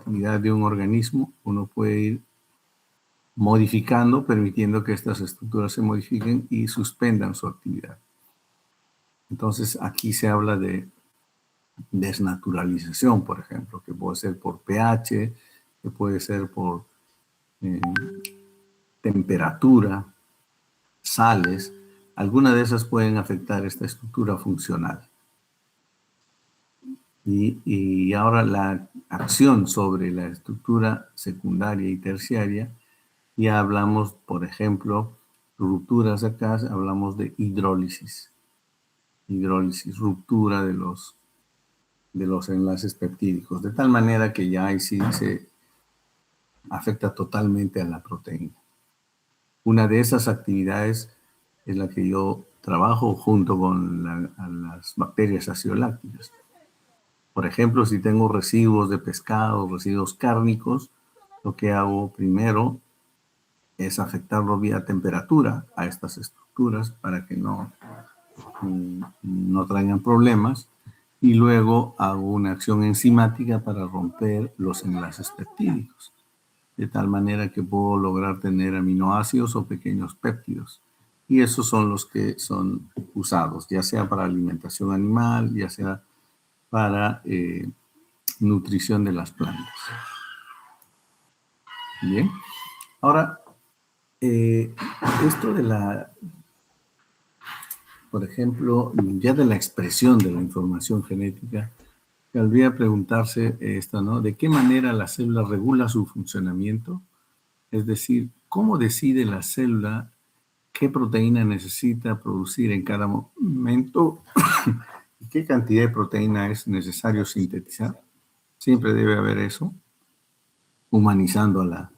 actividad de un organismo, uno puede ir modificando, permitiendo que estas estructuras se modifiquen y suspendan su actividad. Entonces, aquí se habla de desnaturalización, por ejemplo, que puede ser por pH, que puede ser por temperatura, sales. Algunas de esas pueden afectar esta estructura funcional. Y ahora la acción sobre la estructura secundaria y terciaria, ya hablamos, por ejemplo, rupturas acá, hablamos de hidrólisis. Hidrólisis, ruptura de los enlaces peptídicos, de tal manera que ya ahí sí se afecta totalmente a la proteína. Una de esas actividades es la que yo trabajo junto con las bacterias acidolácticas. Por ejemplo, si tengo residuos de pescado, residuos cárnicos, lo que hago primero es afectarlo vía temperatura a estas estructuras para que no traigan problemas, y luego hago una acción enzimática para romper los enlaces peptídicos, de tal manera que puedo lograr tener aminoácidos o pequeños péptidos. Y esos son los que son usados, ya sea para alimentación animal, ya sea para nutrición de las plantas. Bien. Ahora, esto de por ejemplo, ya de la expresión de la información genética, cabría preguntarse esto, ¿no? ¿De qué manera la célula regula su funcionamiento? Es decir, ¿cómo decide la célula qué proteína necesita producir en cada momento y qué cantidad de proteína es necesario sintetizar? Siempre debe haber eso. Humanizando a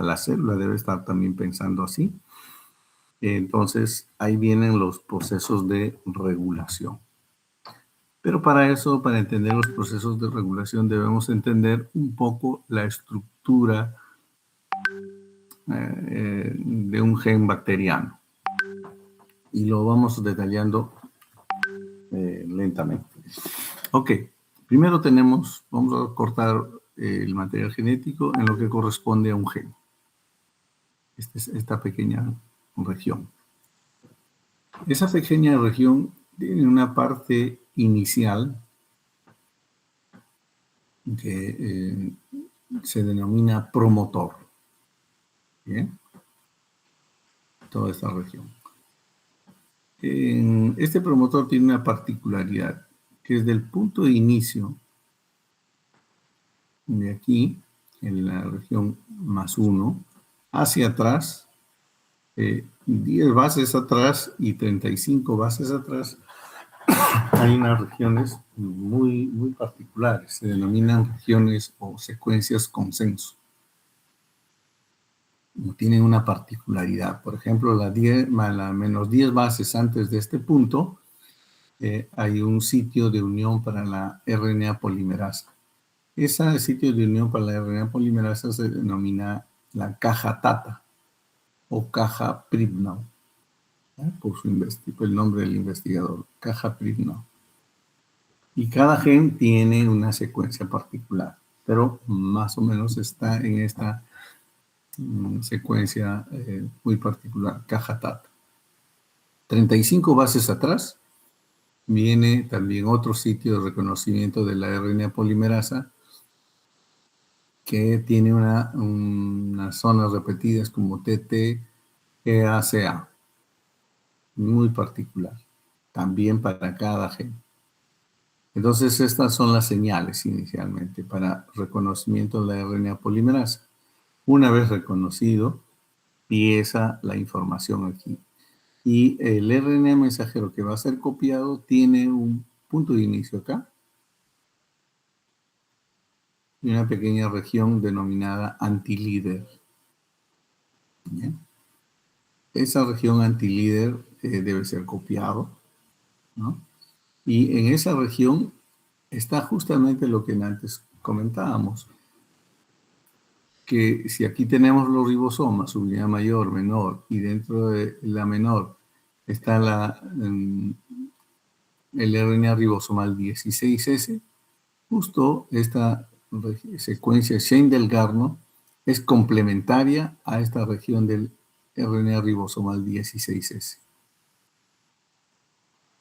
la célula, debe estar también pensando así. Entonces, ahí vienen los procesos de regulación. Pero para eso, para entender los procesos de regulación, debemos entender un poco la estructura de un gen bacteriano. Y lo vamos detallando lentamente. Ok, primero vamos a cortar el material genético en lo que corresponde a un gen. Esta pequeña región. Esa pequeña región tiene una parte inicial que se denomina promotor. ¿Bien? Toda esta región. Este promotor tiene una particularidad, que desde el punto de inicio, de aquí, en la región +1, hacia atrás, 10 bases atrás y 35 bases atrás, hay unas regiones muy, muy particulares, se denominan regiones o secuencias consenso. Tienen una particularidad. Por ejemplo, la -10 bases antes de este punto, hay un sitio de unión para la RNA polimerasa. Ese sitio de unión para la RNA polimerasa se denomina la caja Tata o caja Pribnow, por el nombre del investigador, caja Pribnow. Y cada gen tiene una secuencia particular, pero más o menos está en esta secuencia muy particular, caja Tata. 35 bases atrás viene también otro sitio de reconocimiento de la RNA polimerasa que tiene unas zonas repetidas como TT, EACA, muy particular, también para cada gen. Entonces, estas son las señales inicialmente para reconocimiento de la RNA polimerasa. Una vez reconocido, empieza la información aquí. Y el RNA mensajero que va a ser copiado tiene un punto de inicio acá y una pequeña región denominada antilíder. ¿Bien? Esa región antilíder debe ser copiado, ¿no? Y en esa región está justamente lo que antes comentábamos, que si aquí tenemos los ribosomas, su unidad mayor, menor, y dentro de la menor está el RNA ribosomal 16S, justo esta secuencia Shane-Delgarno es complementaria a esta región del RNA ribosomal 16S.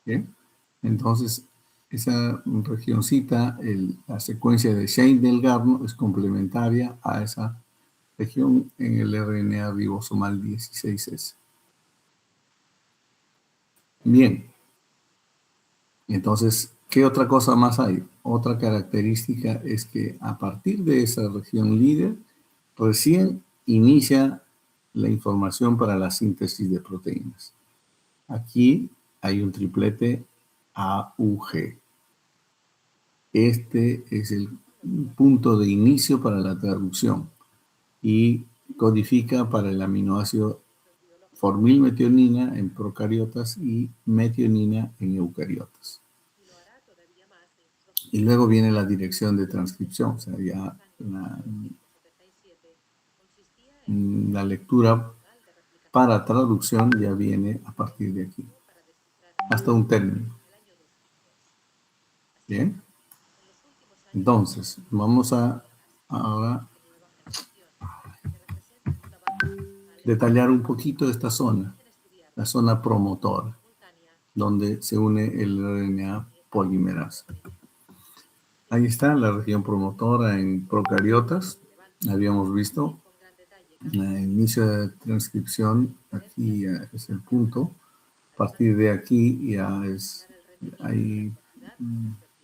¿Bien? Entonces, esa regioncita, la secuencia de Shane-Delgarno es complementaria a esa región en el RNA ribosomal 16S. Bien. Entonces, ¿qué otra cosa más hay? Otra característica es que a partir de esa región líder, recién inicia la información para la síntesis de proteínas. Aquí hay un triplete AUG. Este es el punto de inicio para la traducción y codifica para el aminoácido formilmetionina en procariotas y metionina en eucariotas. Y luego viene la dirección de transcripción, o sea, ya la lectura para traducción ya viene a partir de aquí, hasta un término. Bien. Entonces, vamos a ahora detallar un poquito esta zona, la zona promotora, donde se une el RNA polimerasa. Ahí está la región promotora en procariotas, habíamos visto. El inicio de transcripción, aquí es el punto. A partir de aquí ya hay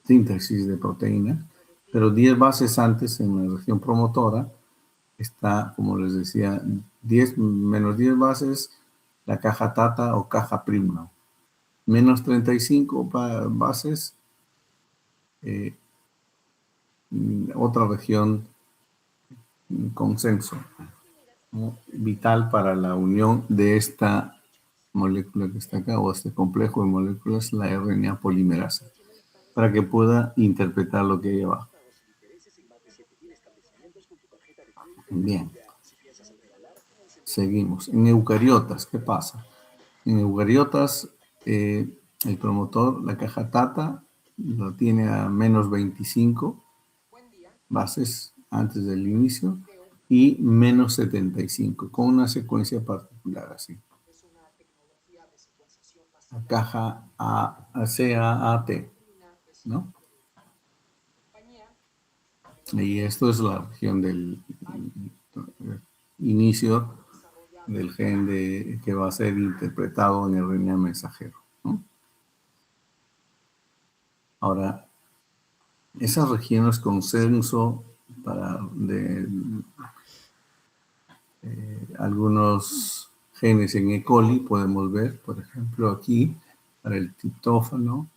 síntesis de proteína, pero 10 bases antes en la región promotora está, como les decía, menos 10 bases, la caja tata o caja prima. Menos 35 bases, otra región consenso, ¿no? Vital para la unión de esta molécula que está acá, o este complejo de moléculas, la RNA polimerasa, para que pueda interpretar lo que hay abajo. Bien. Seguimos. En eucariotas, ¿qué pasa? En eucariotas, el promotor, la caja tata, lo tiene a menos 25 bases antes del inicio y menos 75, con una secuencia particular así. La caja CAAT, ¿no? Y esto es la región del inicio del gen que va a ser interpretado en el RNA mensajero, ¿no? Ahora, esas regiones consenso de algunos genes en E. coli podemos ver, por ejemplo, aquí, para el triptófano,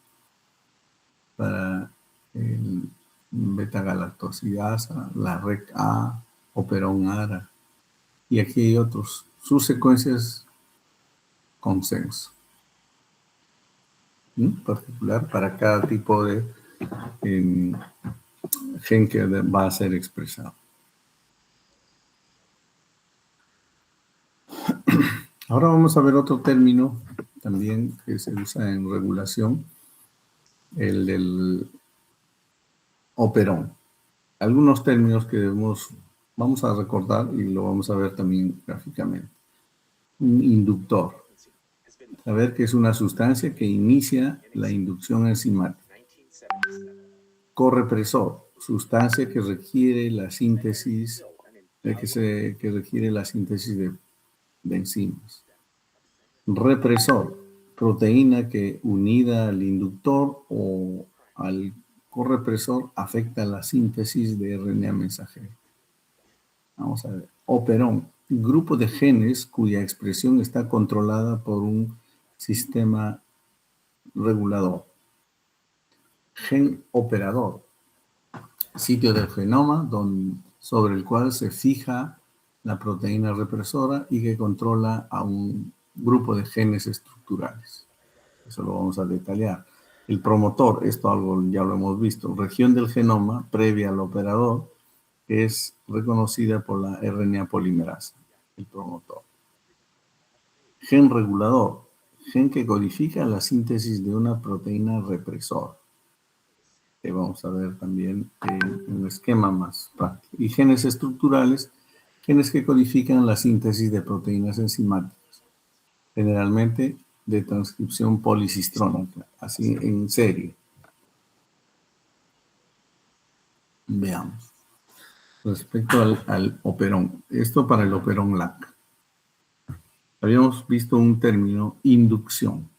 para el beta-galactosidasa, la REC-A, operón ARA, y aquí hay otros, sus secuencias consenso, ¿sí? Particular para cada tipo de gen que va a ser expresado. Ahora vamos a ver otro término también que se usa en regulación, el del operón. Algunos términos que vamos a recordar y lo vamos a ver también gráficamente. Un inductor. Saber que es una sustancia que inicia la inducción enzimática. Correpresor. Sustancia que requiere la síntesis, que requiere la síntesis de enzimas. Represor. Proteína que unida al inductor o al correpresor afecta la síntesis de RNA mensajero. Vamos a ver. Operón. Grupo de genes cuya expresión está controlada por un sistema regulador. Gen operador. Sitio del genoma sobre el cual se fija la proteína represora y que controla a un grupo de genes estructurales. Eso lo vamos a detallar. El promotor, esto algo ya lo hemos visto, región del genoma previa al operador, que es reconocida por la RNA polimerasa, el promotor. Gen regulador, gen que codifica la síntesis de una proteína represora. que vamos a ver también en un esquema más práctico. Y genes estructurales, genes que codifican la síntesis de proteínas enzimáticas, generalmente de transcripción policistrónica, así en serie. Veamos. Respecto al operón, esto para el operón LAC. Habíamos visto un término inducción,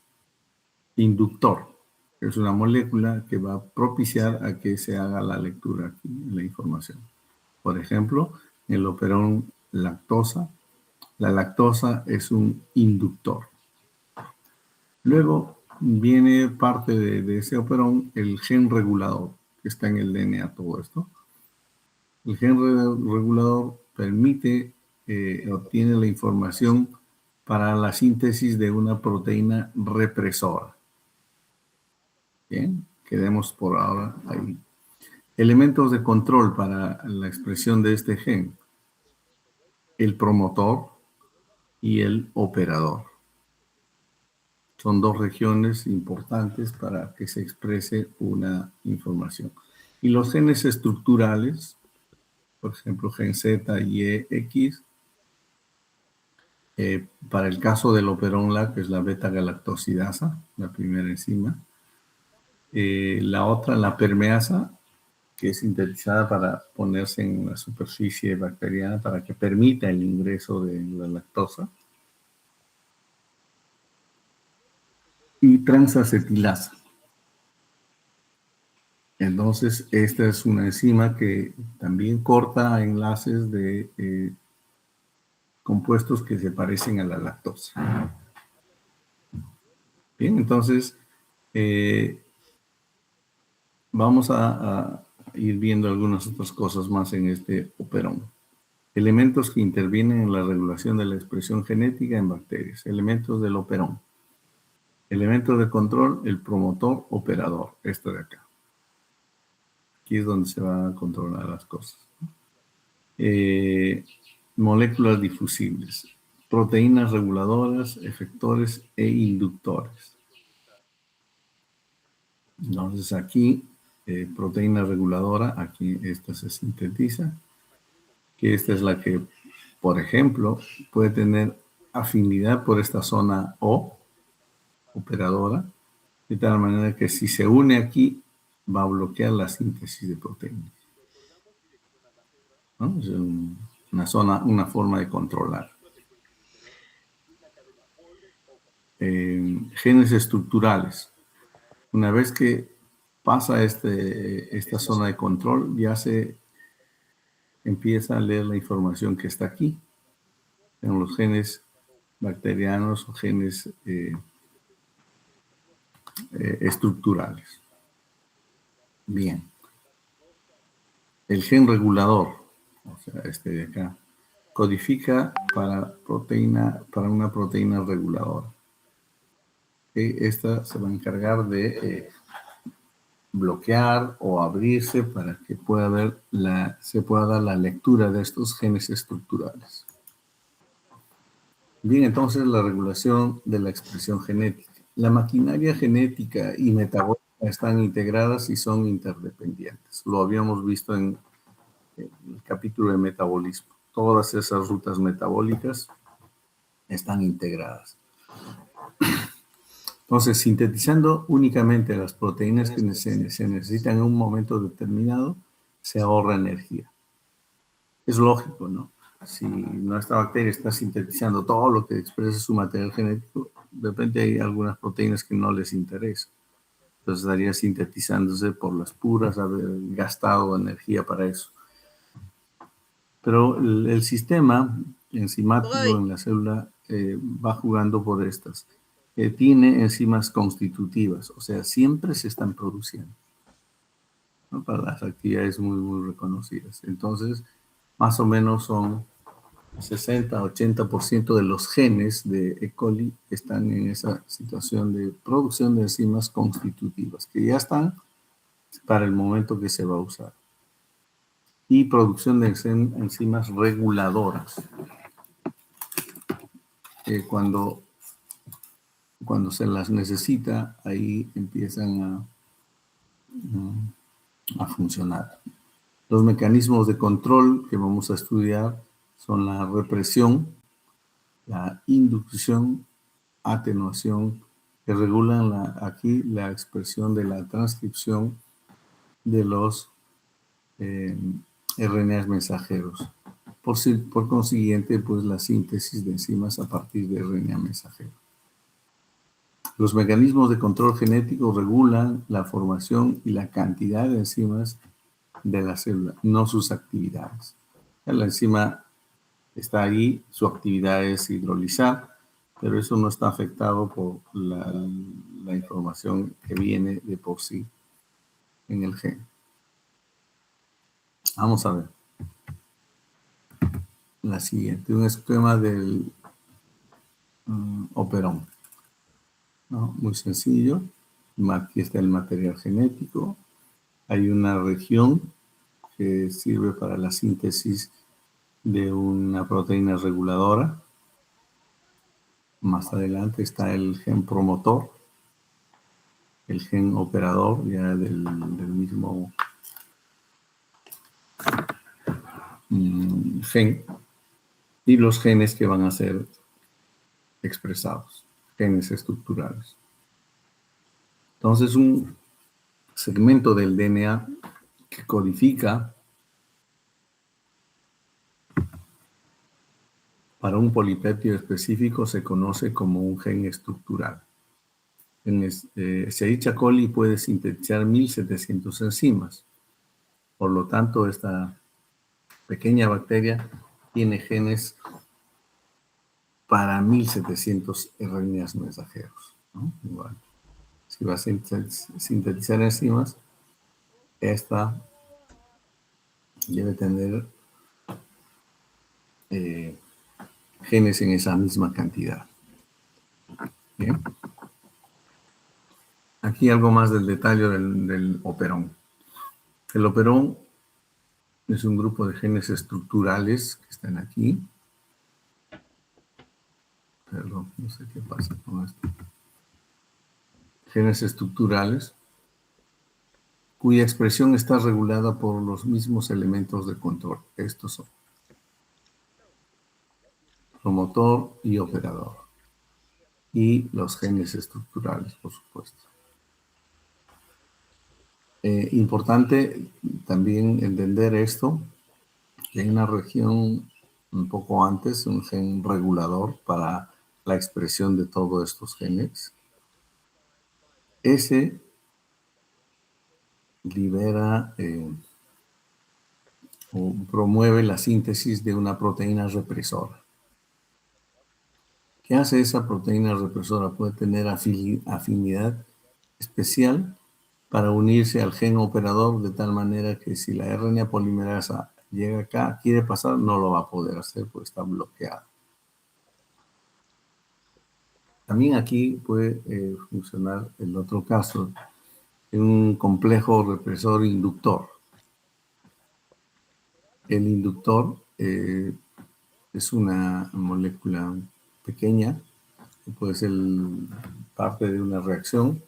inductor. Es una molécula que va a propiciar a que se haga la lectura aquí, la información. Por ejemplo, el operón lactosa. La lactosa es un inductor. Luego viene parte de ese operón el gen regulador, que está en el DNA, todo esto. El gen regulador permite, obtiene la información para la síntesis de una proteína represora. Bien, quedemos por ahora ahí. Elementos de control para la expresión de este gen. El promotor y el operador. Son dos regiones importantes para que se exprese una información. Y los genes estructurales, por ejemplo, gen Z y EX, para el caso del operón LAC, que es la beta-galactosidasa, la primera enzima. La otra, la permeasa, que es sintetizada para ponerse en la superficie bacteriana para que permita el ingreso de la lactosa. Y transacetilasa. Entonces, esta es una enzima que también corta enlaces de compuestos que se parecen a la lactosa. Bien, entonces, vamos a ir viendo algunas otras cosas más en este operón. Elementos que intervienen en la regulación de la expresión genética en bacterias. Elementos del operón. Elementos de control, el promotor operador. Esto de acá. Aquí es donde se van a controlar las cosas. Moléculas difusibles. Proteínas reguladoras, efectores e inductores. Entonces aquí, proteína reguladora, aquí esta se sintetiza. Que esta es la que, por ejemplo, puede tener afinidad por esta zona O, operadora, de tal manera que si se une aquí, va a bloquear la síntesis de proteínas. ¿No? Es una forma de controlar. Genes estructurales. Una vez que pasa esta zona de control, ya se empieza a leer la información que está aquí, en los genes bacterianos o genes estructurales. Bien. El gen regulador, o sea, este de acá, codifica para una proteína reguladora. Esta se va a encargar de bloquear o abrirse para que se pueda dar la lectura de estos genes estructurales. Bien, entonces la regulación de la expresión genética. La maquinaria genética y metabólica están integradas y son interdependientes. Lo habíamos visto en el capítulo de metabolismo. Todas esas rutas metabólicas están integradas. Entonces, sintetizando únicamente las proteínas que se necesitan en un momento determinado, se ahorra energía. Es lógico, ¿no? Si nuestra bacteria está sintetizando todo lo que expresa su material genético, de repente hay algunas proteínas que no les interesa. Entonces estaría sintetizándose por las puras, haber gastado energía para eso. Pero el sistema enzimático en la célula va jugando por estas. Tiene enzimas constitutivas, o sea, siempre se están produciendo, ¿no? Para las actividades muy, muy reconocidas. Entonces, más o menos son 60-80% de los genes de E. coli están en esa situación de producción de enzimas constitutivas, que ya están para el momento que se va a usar. Y producción de enzimas reguladoras. Cuando se las necesita, ahí empiezan a funcionar. Los mecanismos de control que vamos a estudiar son la represión, la inducción, atenuación, que regulan aquí la expresión de la transcripción de los RNAs mensajeros. Por consiguiente, pues la síntesis de enzimas a partir de RNA mensajero. Los mecanismos de control genético regulan la formación y la cantidad de enzimas de la célula, no sus actividades. La enzima está ahí, su actividad es hidrolizar, pero eso no está afectado por la información que viene de por sí en el gen. Vamos a ver. La siguiente, un esquema del operón. ¿No? Muy sencillo. Aquí está el material genético. Hay una región que sirve para la síntesis de una proteína reguladora. Más adelante está el gen promotor, el gen operador ya del mismo gen, y los genes que van a ser expresados, genes estructurales. Entonces, un segmento del DNA que codifica para un polipéptido específico se conoce como un gen estructural. Escherichia coli puede sintetizar 1700 enzimas. Por lo tanto, esta pequeña bacteria tiene genes para 1700 RNAs mensajeros, ¿no? Igual, si va a sintetizar enzimas, esta debe tener genes en esa misma cantidad. Bien. Aquí algo más del detalle del operón. El operón es un grupo de genes estructurales que están aquí. Perdón, no sé qué pasa con esto. Genes estructurales cuya expresión está regulada por los mismos elementos de control. Estos son promotor y operador. Y los genes estructurales, por supuesto. Importante también entender esto, que hay una región un poco antes, un gen regulador para la expresión de todos estos genes. Ese libera o promueve la síntesis de una proteína represora. ¿Qué hace esa proteína represora? Puede tener afinidad especial para unirse al gen operador de tal manera que si la RNA polimerasa llega acá, quiere pasar, no lo va a poder hacer porque está bloqueado. También aquí puede funcionar el otro caso, un complejo represor inductor. El inductor es una molécula pequeña, que puede ser parte de una reacción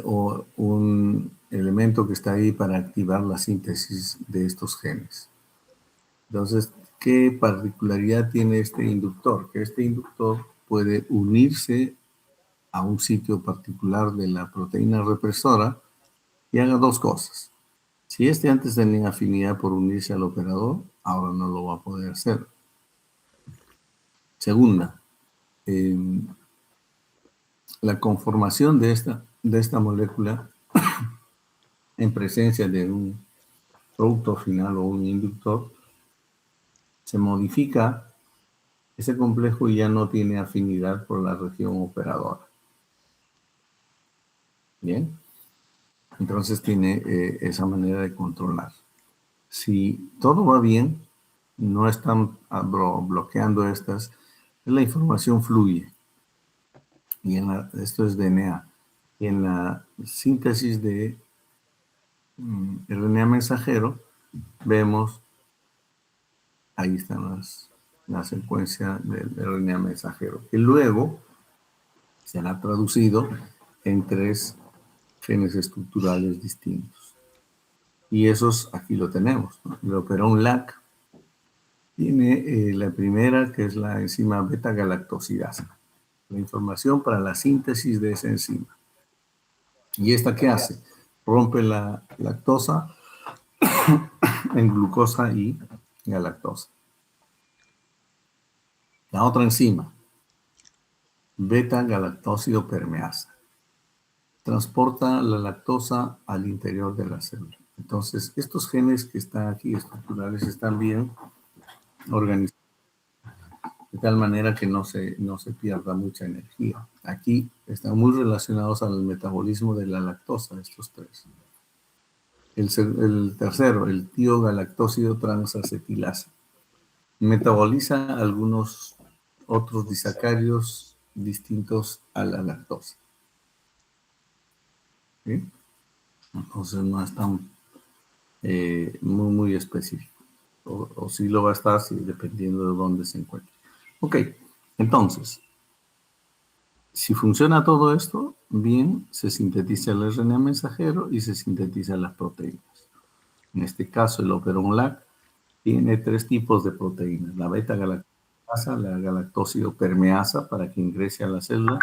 o un elemento que está ahí para activar la síntesis de estos genes. Entonces, ¿qué particularidad tiene este inductor? Que este inductor puede unirse a un sitio particular de la proteína represora y haga dos cosas. Si este antes tenía afinidad por unirse al operador, ahora no lo va a poder hacer. Segunda, la conformación de esta molécula en presencia de un producto final o un inductor se modifica ese complejo y ya no tiene afinidad por la región operadora. Bien, entonces tiene esa manera de controlar. Si todo va bien, no están bloqueando estas, la información fluye. Y esto es DNA. Y en la síntesis de RNA mensajero, vemos, ahí están la secuencia del RNA mensajero, que luego será traducido en 3 genes estructurales distintos. Y esos aquí lo tenemos, ¿no? El operón LAC tiene la primera, que es la enzima beta-galactosidasa, la información para la síntesis de esa enzima. ¿Y esta qué hace? Rompe la lactosa en glucosa y galactosa. La otra enzima, beta-galactósido permeasa, transporta la lactosa al interior de la célula. Entonces, estos genes que están aquí, estructurales, están bien organizados, de tal manera que no se pierda mucha energía. Aquí están muy relacionados al metabolismo de la lactosa, estos tres. El tercero, el tiogalactósido transacetilasa, metaboliza algunos otros disacáridos distintos a la lactosa. ¿Sí? Entonces no es tan muy específico. O sí lo va a estar, sí, dependiendo de dónde se encuentre. Ok, entonces, si funciona todo esto, bien, se sintetiza el RNA mensajero y se sintetizan las proteínas. En este caso, el operón LAC tiene tres tipos de proteínas: la beta-galactosidasa, la galactósido permeasa para que ingrese a la célula,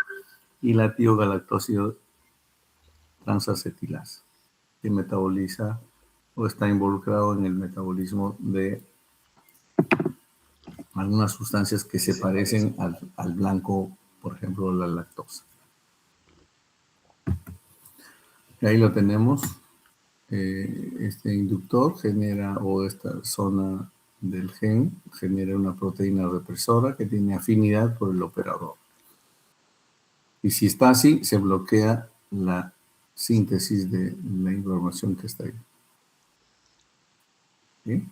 y la tiogalactósido transacetilasa, que metaboliza o está involucrado en el metabolismo de algunas sustancias que se parecen al blanco, por ejemplo, la lactosa. Y ahí lo tenemos. Este inductor genera, o esta zona del gen, genera una proteína represora que tiene afinidad por el operador. Y si está así, se bloquea la síntesis de la información que está ahí. ¿Sí?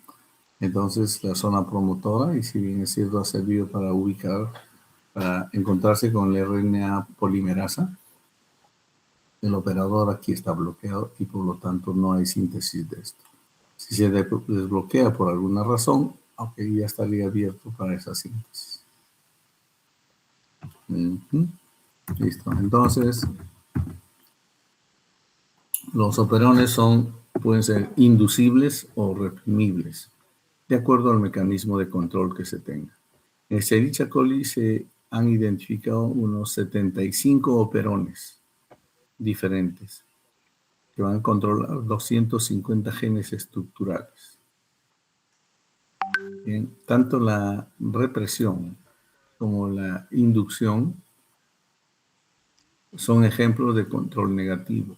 Entonces, la zona promotora, y si bien es cierto, ha servido para ubicar, para encontrarse con el RNA polimerasa, el operador aquí está bloqueado y por lo tanto no hay síntesis de esto. Si se desbloquea por alguna razón, aunque ya estaría abierto para esa síntesis. Listo. Entonces, los operones pueden ser inducibles o reprimibles, de acuerdo al mecanismo de control que se tenga. En Escherichia coli se han identificado unos 75 operones diferentes que van a controlar 250 genes estructurales. Bien, tanto la represión como la inducción son ejemplos de control negativo,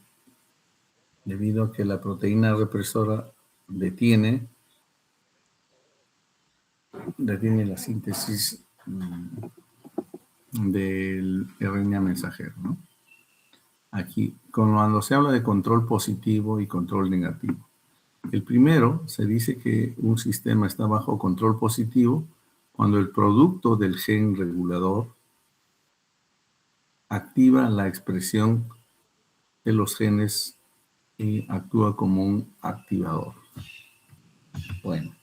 debido a que la proteína represora detiene la síntesis del RNA mensajero, ¿no? Aquí, cuando se habla de control positivo y control negativo, el primero se dice que un sistema está bajo control positivo cuando el producto del gen regulador activa la expresión de los genes y actúa como un activador. Bueno,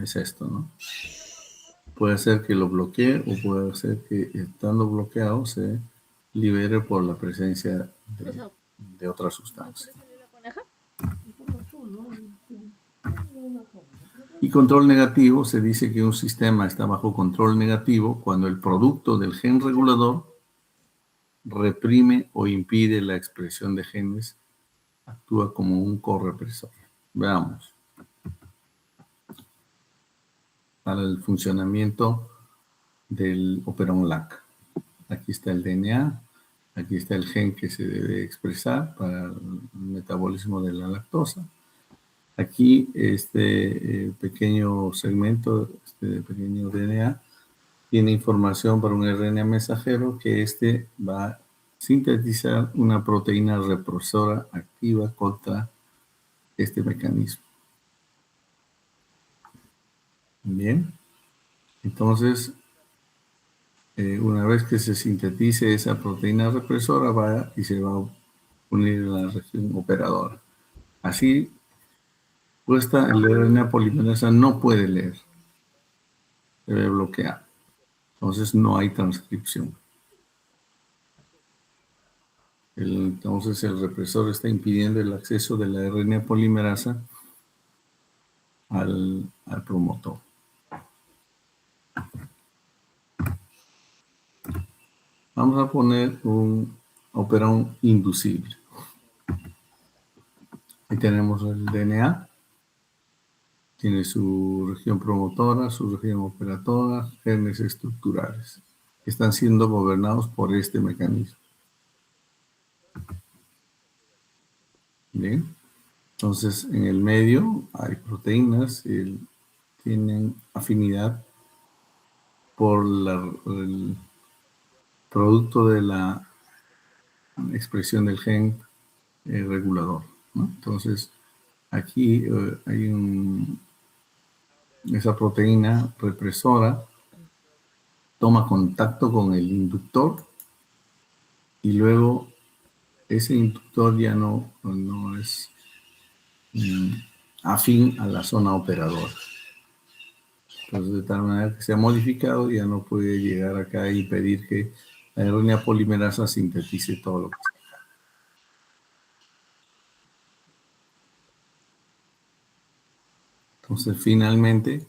es esto, ¿no? Puede ser que lo bloquee o puede ser que estando bloqueado se libere por la presencia de otra sustancia. Y control negativo, se dice que un sistema está bajo control negativo cuando el producto del gen regulador reprime o impide la expresión de genes, actúa como un correpresor. Veamos. Para el funcionamiento del operón LAC. Aquí está el DNA, aquí está el gen que se debe expresar para el metabolismo de la lactosa. Aquí este pequeño segmento, este pequeño DNA, tiene información para un RNA mensajero que va a sintetizar una proteína represora activa contra este mecanismo. Bien, entonces, una vez que se sintetice esa proteína represora, va y se va a unir a la región operadora. Así, puesta, el RNA polimerasa no puede leer, debe bloquear. Entonces, no hay transcripción. Entonces el represor está impidiendo el acceso de la RNA polimerasa al promotor. Vamos a poner un operón inducible. Ahí tenemos el DNA. Tiene su región promotora, su región operadora, genes estructurales, que están siendo gobernados por este mecanismo. Bien. Entonces, en el medio hay proteínas que tienen afinidad por el producto de la expresión del gen regulador, ¿no? Entonces, aquí hay esa proteína represora toma contacto con el inductor y luego ese inductor ya no es afín a la zona operadora. Entonces, de tal manera que se ha modificado, ya no puede llegar acá e impedir que la RNA polimerasa sintetice todo lo que está. Entonces, finalmente,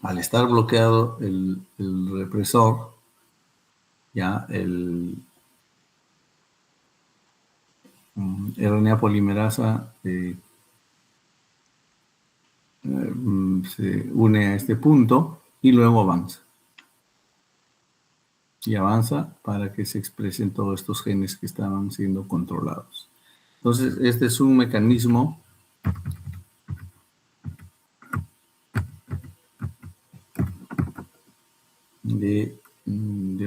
al estar bloqueado el represor, ya el RNA polimerasa se une a este punto y luego avanza. Y avanza para que se expresen todos estos genes que estaban siendo controlados. Entonces, este es un mecanismo de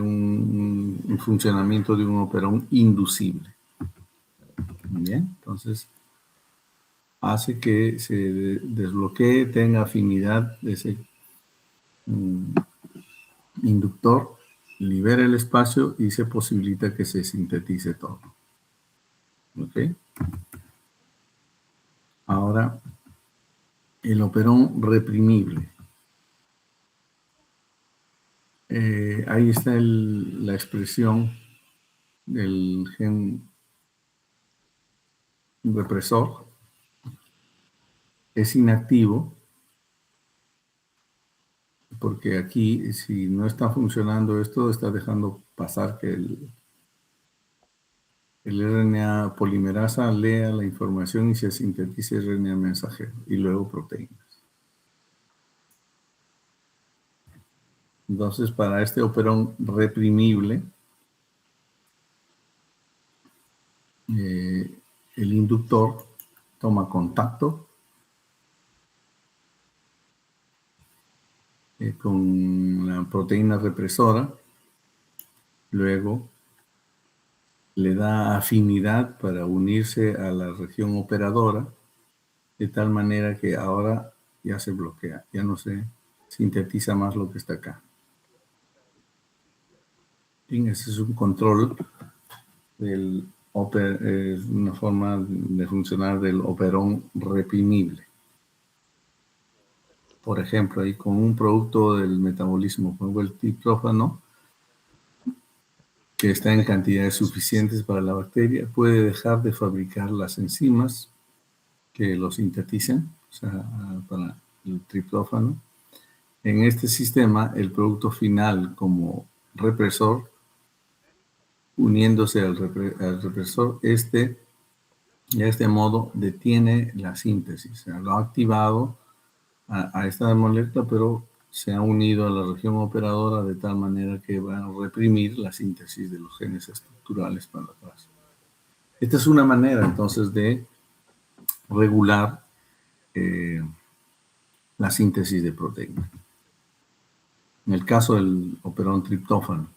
un funcionamiento de un operón inducible. Bien, entonces hace que se desbloquee, tenga afinidad de ese inductor, libera el espacio y se posibilita que se sintetice todo. ¿Ok? Ahora, el operón reprimible. Ahí está la expresión del gen represor. Es inactivo porque aquí, si no está funcionando esto, está dejando pasar que el RNA polimerasa lea la información y se sintetice RNA mensajero y luego proteínas. Entonces, para este operón reprimible, el inductor toma contacto con la proteína represora, luego le da afinidad para unirse a la región operadora, de tal manera que ahora ya se bloquea, ya no se sintetiza más lo que está acá. Bien, ese es un control una forma de funcionar del operón reprimible. Por ejemplo, ahí con un producto del metabolismo, como el triptófano, que está en cantidades suficientes para la bacteria, puede dejar de fabricar las enzimas que lo sintetizan, o sea, para el triptófano. En este sistema, el producto final como represor, uniéndose al represor, de este modo detiene la síntesis. O sea, lo ha activado a esta molécula, pero se ha unido a la región operadora de tal manera que va a reprimir la síntesis de los genes estructurales para atrás. Esta es una manera, entonces, de regular la síntesis de proteínas. En el caso del operón triptófano,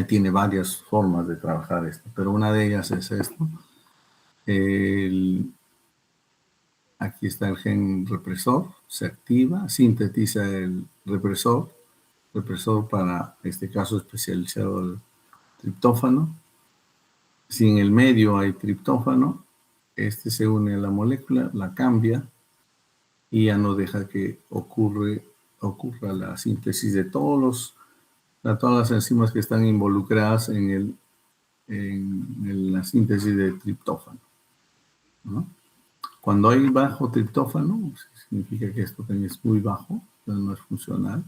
tiene varias formas de trabajar esto, pero una de ellas es esto. Aquí está el gen represor, se activa, sintetiza el represor para este caso especializado el triptófano. Si en el medio hay triptófano, este se une a la molécula, la cambia y ya no deja que ocurra la síntesis de todas las enzimas que están involucradas en en la síntesis de triptófano, ¿no? Cuando hay bajo triptófano, significa que esto también es muy bajo, entonces no es funcional.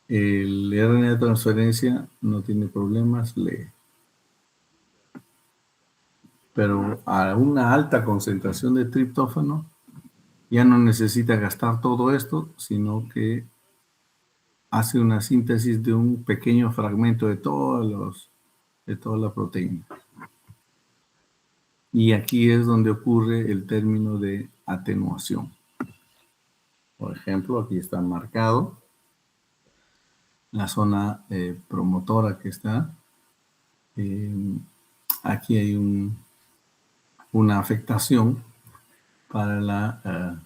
El RNA de transferencia no tiene problemas, lee. Pero a una alta concentración de triptófano ya no necesita gastar todo esto, sino que hace una síntesis de un pequeño fragmento de toda la proteína. Y aquí es donde ocurre el término de atenuación. Por ejemplo, aquí está marcado la zona promotora que está. Aquí hay una afectación para la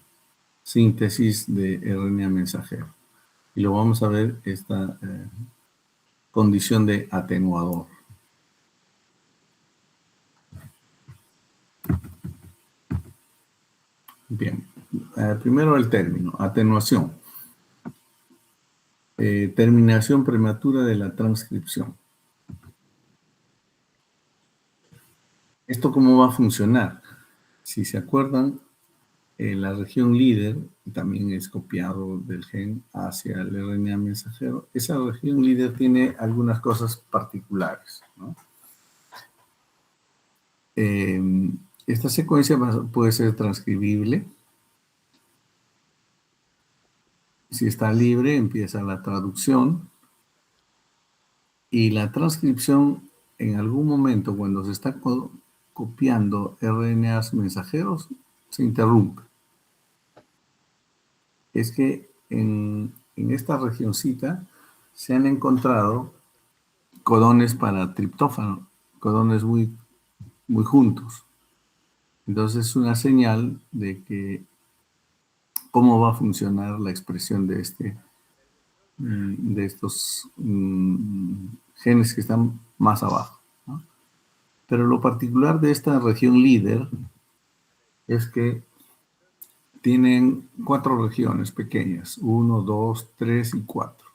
síntesis de RNA mensajero. Y lo vamos a ver esta condición de atenuador. Bien, primero el término, atenuación. Terminación prematura de la transcripción. ¿Esto cómo va a funcionar? Si se acuerdan, la región líder también es copiado del gen hacia el RNA mensajero. Esa región líder tiene algunas cosas particulares, ¿no? Esta secuencia puede ser transcribible. Si está libre, empieza la traducción. Y la transcripción, en algún momento, cuando se está copiando RNAs mensajeros, se interrumpe. Es que en esta regioncita se han encontrado codones para triptófano, codones muy juntos. Entonces es una señal de que cómo va a funcionar la expresión de estos genes que están más abajo, ¿no? Pero lo particular de esta región líder es que tienen 4 regiones pequeñas, 1, 2, 3 y 4.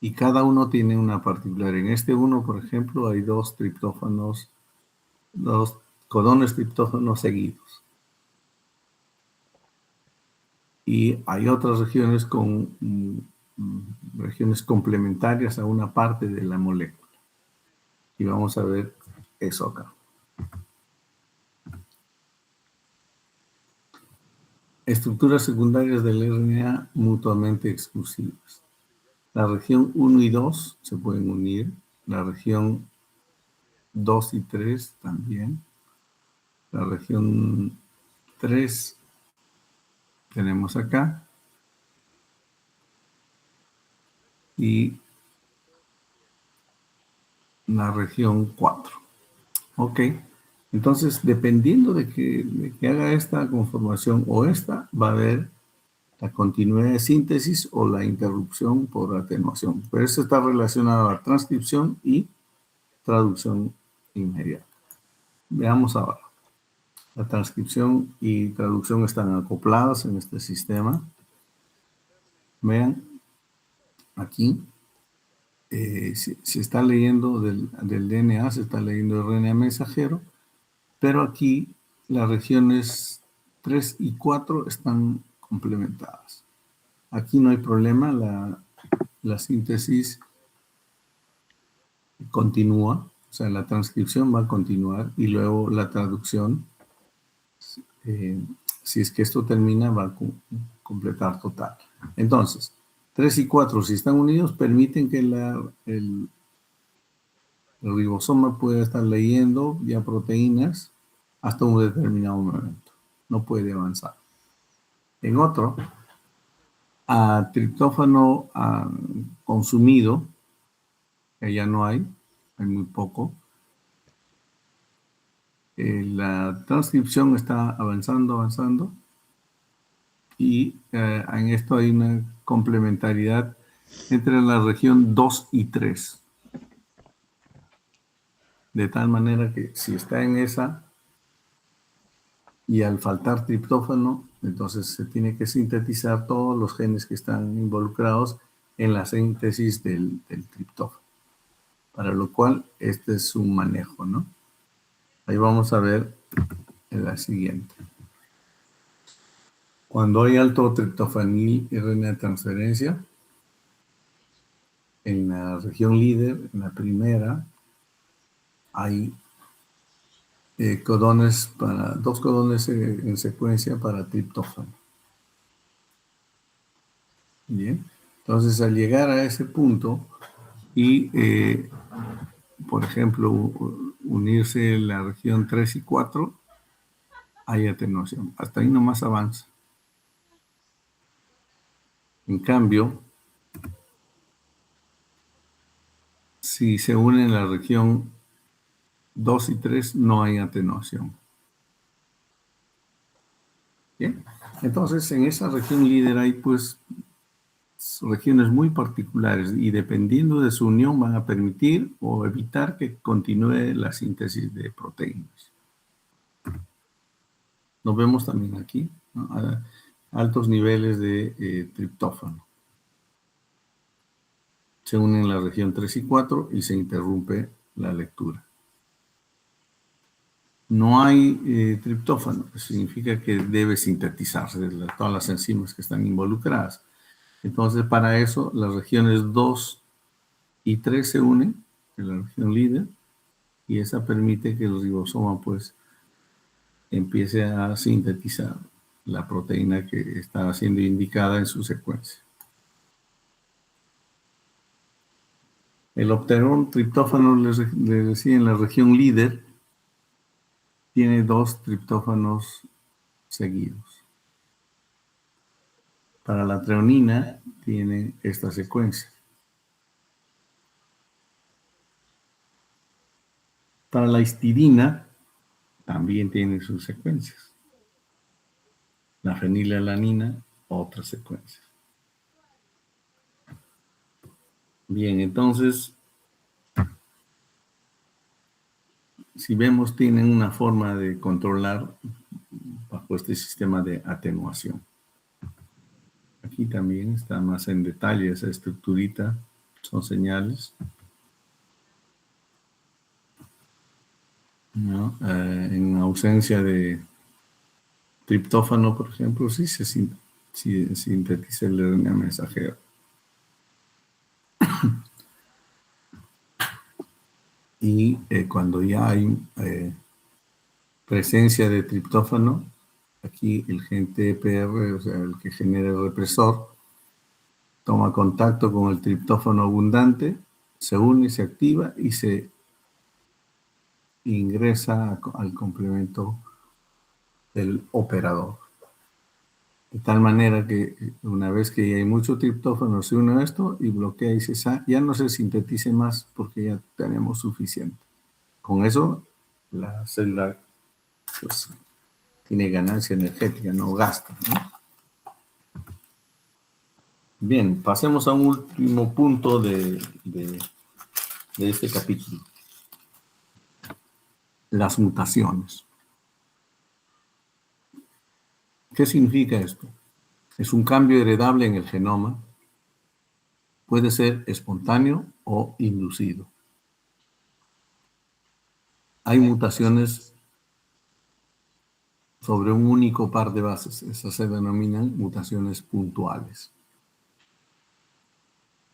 Y cada uno tiene una particular. En este uno, por ejemplo, hay 2 triptófanos, 2 codones triptófanos seguidos. Y hay otras regiones con regiones complementarias a una parte de la molécula. Y vamos a ver eso acá. Estructuras secundarias del RNA mutuamente exclusivas. La región 1 y 2 se pueden unir. La región 2 y 3 también. La región 3 tenemos acá. Y la región 4. Ok. Entonces, dependiendo de que haga esta conformación o esta, va a haber la continuidad de síntesis o la interrupción por atenuación. Pero esto está relacionado a transcripción y traducción inmediata. Veamos ahora. La transcripción y traducción están acopladas en este sistema. Vean, aquí se está leyendo del DNA, se está leyendo el RNA mensajero, pero aquí las regiones 3 y 4 están complementadas. Aquí no hay problema, la síntesis continúa, o sea, la transcripción va a continuar y luego la traducción, si es que esto termina, va a completar total. Entonces, 3 y 4, si están unidos, permiten que el ribosoma pueda estar leyendo ya proteínas hasta un determinado momento. No puede avanzar. En otro, a triptófano consumido, que ya no hay muy poco, la transcripción está avanzando, y en esto hay una complementariedad entre la región 2 y 3. De tal manera que si está en esa y al faltar triptófano, entonces se tiene que sintetizar todos los genes que están involucrados en la síntesis del triptófano. para lo cual este es un manejo, ¿no? Ahí vamos a ver en la siguiente. Cuando hay alto triptofanil RNA de transferencia, en la región líder, en la primera, hay dos codones en secuencia para triptófano. Bien, entonces al llegar a ese punto y, por ejemplo, unirse la región 3 y 4, hay atenuación. Hasta ahí nomás avanza. En cambio, si se une la región 2 y 3, no hay atenuación. Bien, entonces en esa región líder hay pues regiones muy particulares y dependiendo de su unión van a permitir o evitar que continúe la síntesis de proteínas. Lo vemos también aquí, ¿no? Altos niveles de triptófano. Se unen la región 3 y 4 y se interrumpe la lectura. No hay triptófano, significa que debe sintetizarse todas las enzimas que están involucradas. Entonces, para eso, las regiones 2 y 3 se unen en la región líder y esa permite que el ribosoma, pues, empiece a sintetizar la proteína que está siendo indicada en su secuencia. El opterón triptófano, les decía, en la región líder, tiene 2 triptófanos seguidos. Para la treonina tiene esta secuencia. Para la histidina también tiene sus secuencias. La fenilalanina, otra secuencia. Bien, entonces, si vemos, tienen una forma de controlar bajo este sistema de atenuación. Aquí también está más en detalle esa estructurita, son señales. ¿No? En ausencia de triptófano, por ejemplo, sí se sintetiza el RNA mensajero. Y cuando ya hay presencia de triptófano, aquí el gen TPR, o sea, el que genera el represor, toma contacto con el triptófano abundante, se une, se activa y se ingresa al complemento del operador. De tal manera que una vez que ya hay mucho triptófano, se une a esto y bloquea y ya no se sintetice más porque ya tenemos suficiente. Con eso, la célula pues, tiene ganancia energética, no gasta, ¿no? Bien, pasemos a un último punto de este capítulo. Las mutaciones. ¿Qué significa esto? Es un cambio heredable en el genoma. Puede ser espontáneo o inducido. Hay mutaciones sobre un único par de bases. Esas se denominan mutaciones puntuales.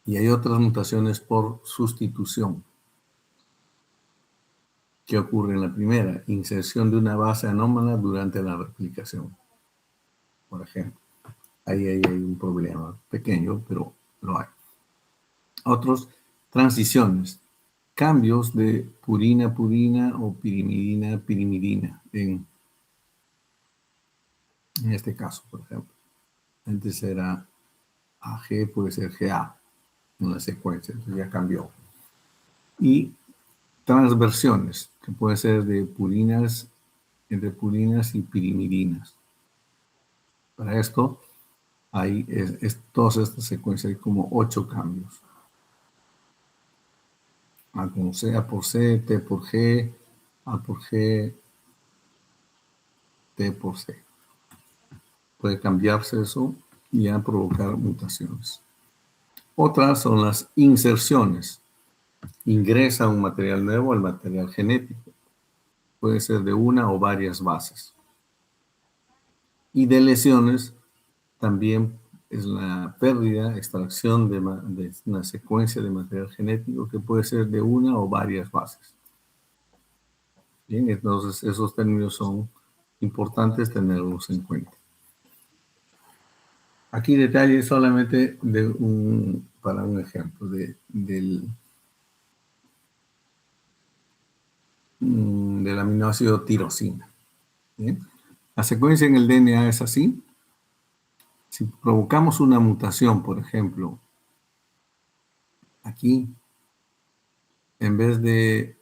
Y hay otras mutaciones por sustitución. ¿Qué ocurre en la primera? Inserción de una base anómala durante la replicación. Por ejemplo, ahí hay un problema pequeño, pero lo hay. Otros, transiciones. Cambios de purina-purina o pirimidina-pirimidina en este caso, por ejemplo. Antes era AG, puede ser GA en la secuencia, entonces ya cambió. Y transversiones, que puede ser de purinas, entre purinas y pirimidinas. Para esto, hay todas estas secuencias, hay como 8 cambios. A como C, A por C, T por G, A por G, T por C. Puede cambiarse eso y a provocar mutaciones. Otras son las inserciones. ingresa un material nuevo al material genético. Puede ser de una o varias bases. Y de lesiones también es la pérdida, extracción de una secuencia de material genético que puede ser de una o varias bases. Bien, entonces esos términos son importantes tenerlos en cuenta. Aquí detalles solamente para un ejemplo del aminoácido tirosina. ¿Bien? La secuencia en el DNA es así. Si provocamos una mutación, por ejemplo, aquí, en vez de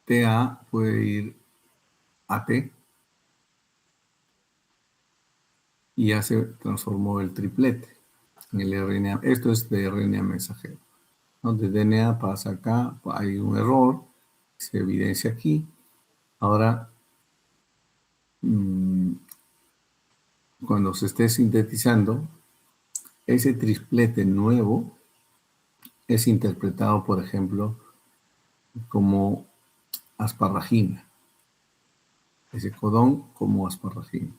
TA puede ir a T y ya se transformó el triplete en el RNA. Esto es de RNA mensajero, ¿no? De DNA pasa acá, hay un error, se evidencia aquí. Ahora, cuando se esté sintetizando, ese triplete nuevo es interpretado, por ejemplo, como asparragina. Ese codón como asparragina.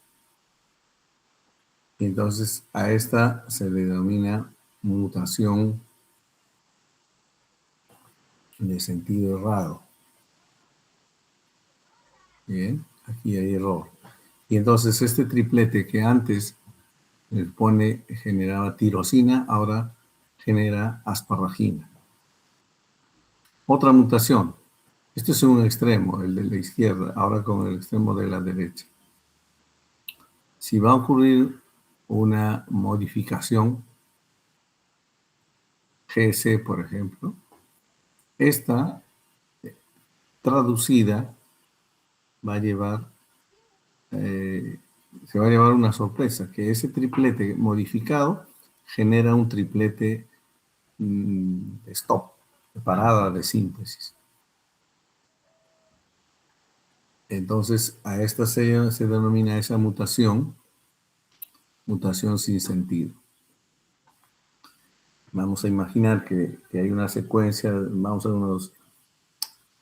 Y entonces a esta se le denomina mutación de sentido errado. Bien, aquí hay error. Y entonces este triplete que antes generaba tirosina, ahora genera asparragina. Otra mutación. Este es un extremo, el de la izquierda, ahora con el extremo de la derecha. Si va a ocurrir una modificación, GC, por ejemplo, esta traducida va a llevar, se va a llevar una sorpresa, que ese triplete modificado genera un triplete de stop, de parada de síntesis. Entonces, a esta se denomina esa mutación sin sentido. Vamos a imaginar que hay una secuencia, vamos a unos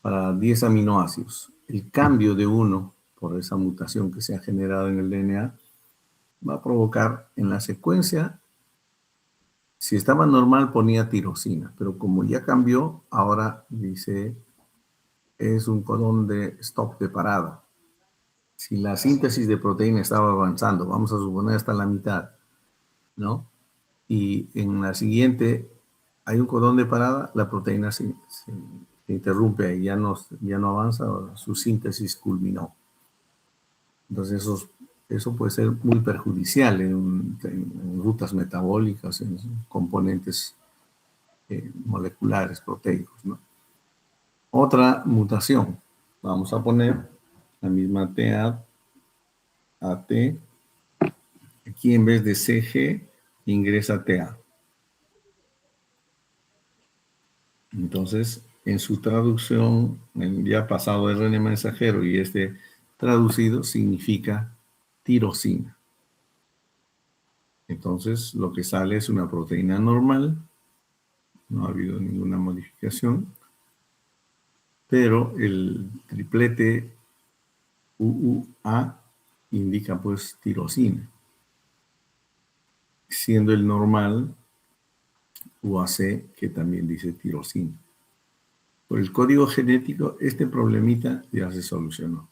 para 10 aminoácidos. El cambio de uno por esa mutación que se ha generado en el DNA va a provocar en la secuencia, si estaba normal ponía tirosina, pero como ya cambió, ahora dice es un codón de stop, de parada. Si la síntesis de proteína estaba avanzando, vamos a suponer hasta la mitad, ¿no? Y en la siguiente hay un codón de parada, la proteína se interrumpe y ya no avanza, su síntesis culminó. Entonces eso puede ser muy perjudicial en rutas metabólicas, en componentes moleculares, proteicos, ¿no? Otra mutación, vamos a poner la misma TA a T, aquí en vez de CG ingresa TA. Entonces, en su traducción, ya pasado RNA mensajero y este traducido significa tirosina. Entonces, lo que sale es una proteína normal, no ha habido ninguna modificación, pero el triplete UUA indica pues tirosina, siendo el normal UAC que también dice tirosina. Por el código genético, este problemita ya se solucionó,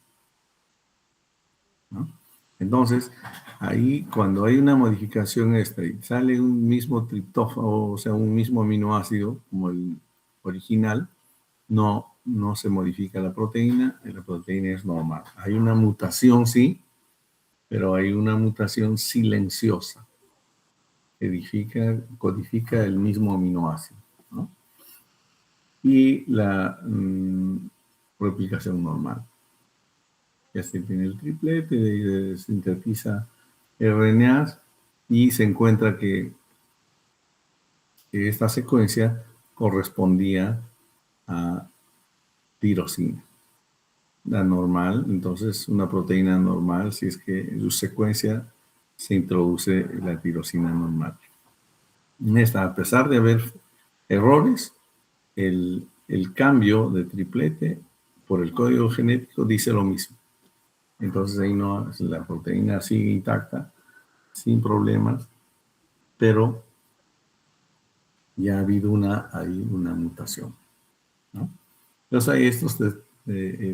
¿no? Entonces, ahí cuando hay una modificación esta y sale un mismo triptófano, o sea, un mismo aminoácido como el original, no se modifica la proteína es normal. Hay una mutación, sí, pero hay una mutación silenciosa que codifica el mismo aminoácido, ¿no? Y la replicación normal. Ya se tiene el triplete, sintetiza RNAs y se encuentra que esta secuencia correspondía a tirosina. La normal, entonces una proteína normal, si es que en su secuencia se introduce la tirosina normal. En esta, a pesar de haber errores, el el cambio de triplete por el código genético dice lo mismo. Entonces ahí no, la proteína sigue intacta, sin problemas, pero ya ha habido ahí una mutación, ¿no? Entonces hay estos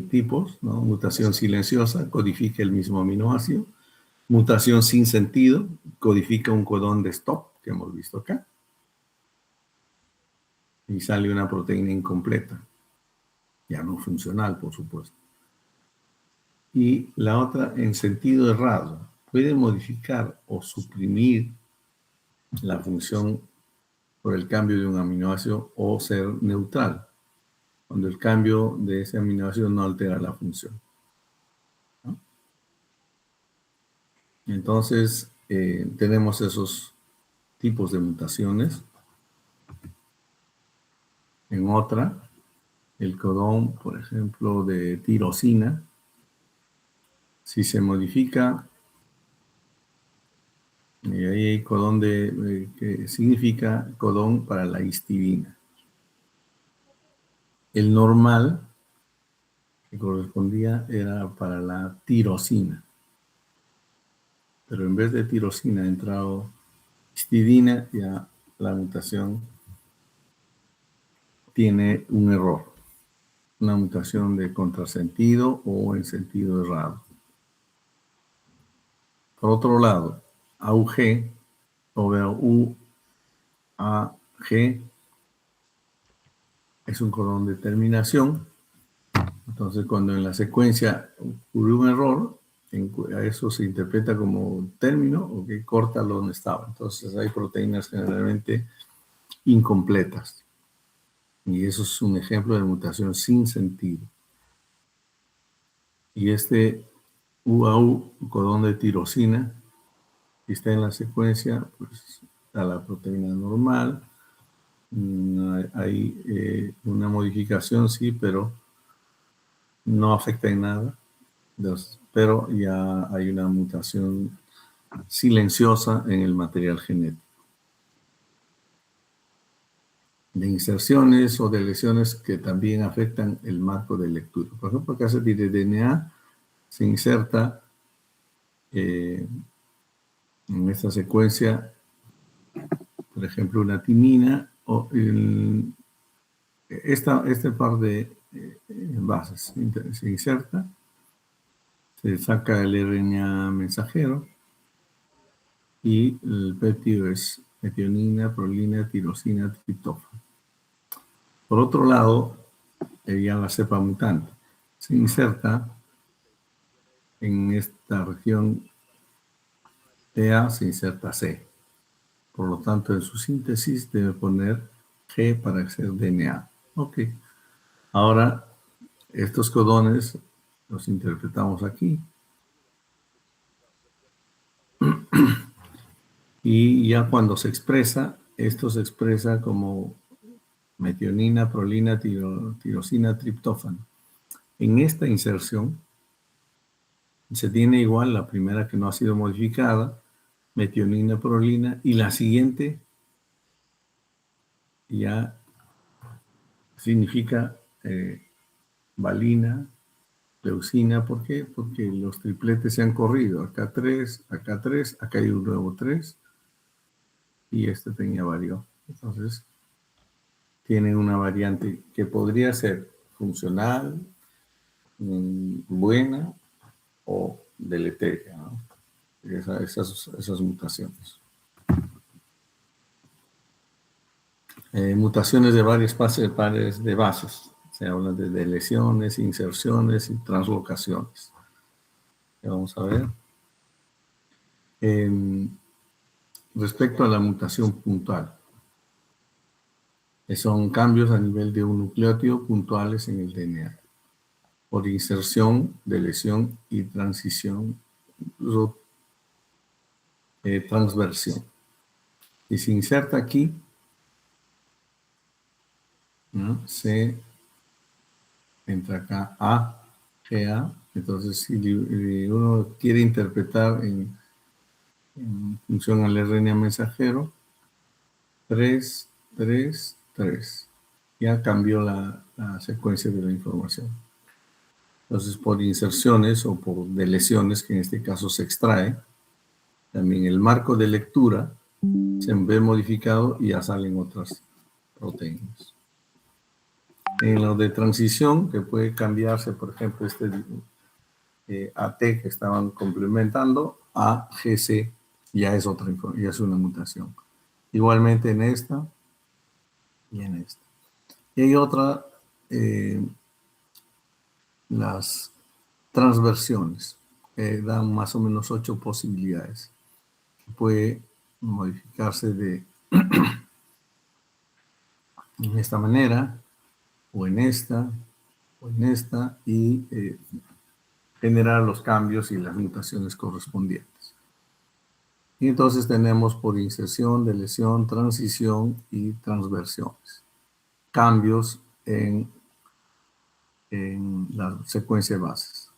tipos, ¿no? Mutación silenciosa, codifica el mismo aminoácido. Mutación sin sentido, codifica un codón de stop, que hemos visto acá. Y sale una proteína incompleta, ya no funcional, por supuesto. Y la otra, en sentido errado, puede modificar o suprimir la función por el cambio de un aminoácido o ser neutral, cuando el cambio de ese aminoácido no altera la función, ¿no? Entonces, tenemos esos tipos de mutaciones. En otra, el codón, por ejemplo, de tirosina, si se modifica, y ahí hay codón que significa codón para la histidina. El normal, que correspondía, era para la tirosina. Pero en vez de tirosina ha entrado histidina, ya la mutación tiene un error, una mutación de contrasentido o en sentido errado. Por otro lado, AUG o UAG es un codón de terminación. Entonces, cuando en la secuencia ocurrió un error, a eso se interpreta como término o que corta donde estaba. Entonces, hay proteínas generalmente incompletas. Y eso es un ejemplo de mutación sin sentido. Y este UAU, codón de tirosina, si está en la secuencia, pues está la proteína normal. Hay una modificación, sí, pero no afecta en nada. Pero ya hay una mutación silenciosa en el material genético. De inserciones o de lesiones que también afectan el marco de lectura. Por ejemplo, acá se dice DNA, se inserta en esta secuencia, por ejemplo, una timina o este par de bases se inserta, se saca el RNA mensajero y el péptido es metionina, prolina, tirosina, triptófano. Por otro lado, ya la cepa mutante se inserta en esta región TA, se inserta C. Por lo tanto, en su síntesis debe poner G para hacer DNA. Ok. Ahora, estos codones los interpretamos aquí. Y ya cuando se expresa, esto se expresa como metionina, prolina, tirosina, triptófano. En esta inserción se tiene igual la primera que no ha sido modificada, metionina, prolina, y la siguiente ya significa valina, leucina. ¿Por qué? Porque los tripletes se han corrido. Acá 3, acá 3, acá hay un nuevo 3 y este tenía varios. Entonces, tienen una variante que podría ser funcional, buena o deletérea, ¿no? Esas mutaciones. Mutaciones de varios pares de bases. Se habla de lesiones, inserciones y translocaciones. Vamos a ver. Respecto a la mutación puntual, son cambios a nivel de un nucleótido puntuales en el DNA, por inserción, deleción y transición, incluso transversión. Y se inserta aquí, ¿no? Se entra acá A, GA. Entonces, si uno quiere interpretar en función al RNA mensajero, 3, 3, 3. ya cambió la secuencia de la información. Entonces, por inserciones o por deleciones, que en este caso se extrae, también el marco de lectura se ve modificado y ya salen otras proteínas. En lo de transición, que puede cambiarse, por ejemplo, AT que estaban complementando a GC, ya es ya es una mutación. Igualmente en esta y en esta. Y hay otra, las transversiones, que dan más o menos 8 posibilidades. Puede modificarse de en esta manera, o en esta, y generar los cambios y las mutaciones correspondientes. Y entonces tenemos por inserción, deleción, transición y transversiones. Cambios en la secuencia de bases.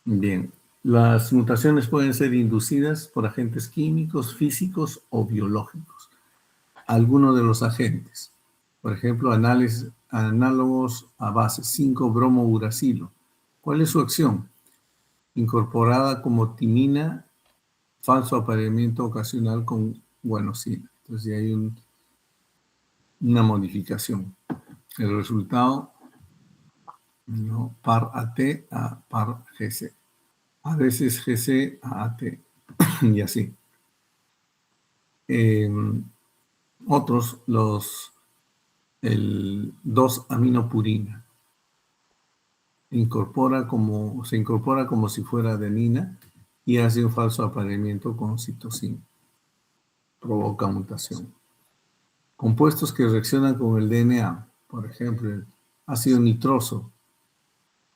Bien, las mutaciones pueden ser inducidas por agentes químicos, físicos o biológicos. Algunos de los agentes, por ejemplo, análogos a base 5-bromouracilo. ¿Cuál es su acción? Incorporada como timina, falso apareamiento ocasional con guanosina. Entonces, hay una modificación. El resultado, ¿no? Par AT a par GC. A veces GC a AT y así. Otros, el 2-aminopurina. Se incorpora como si fuera adenina y hace un falso apareamiento con citosina. Provoca mutación. Compuestos que reaccionan con el DNA, por ejemplo, el ácido nitroso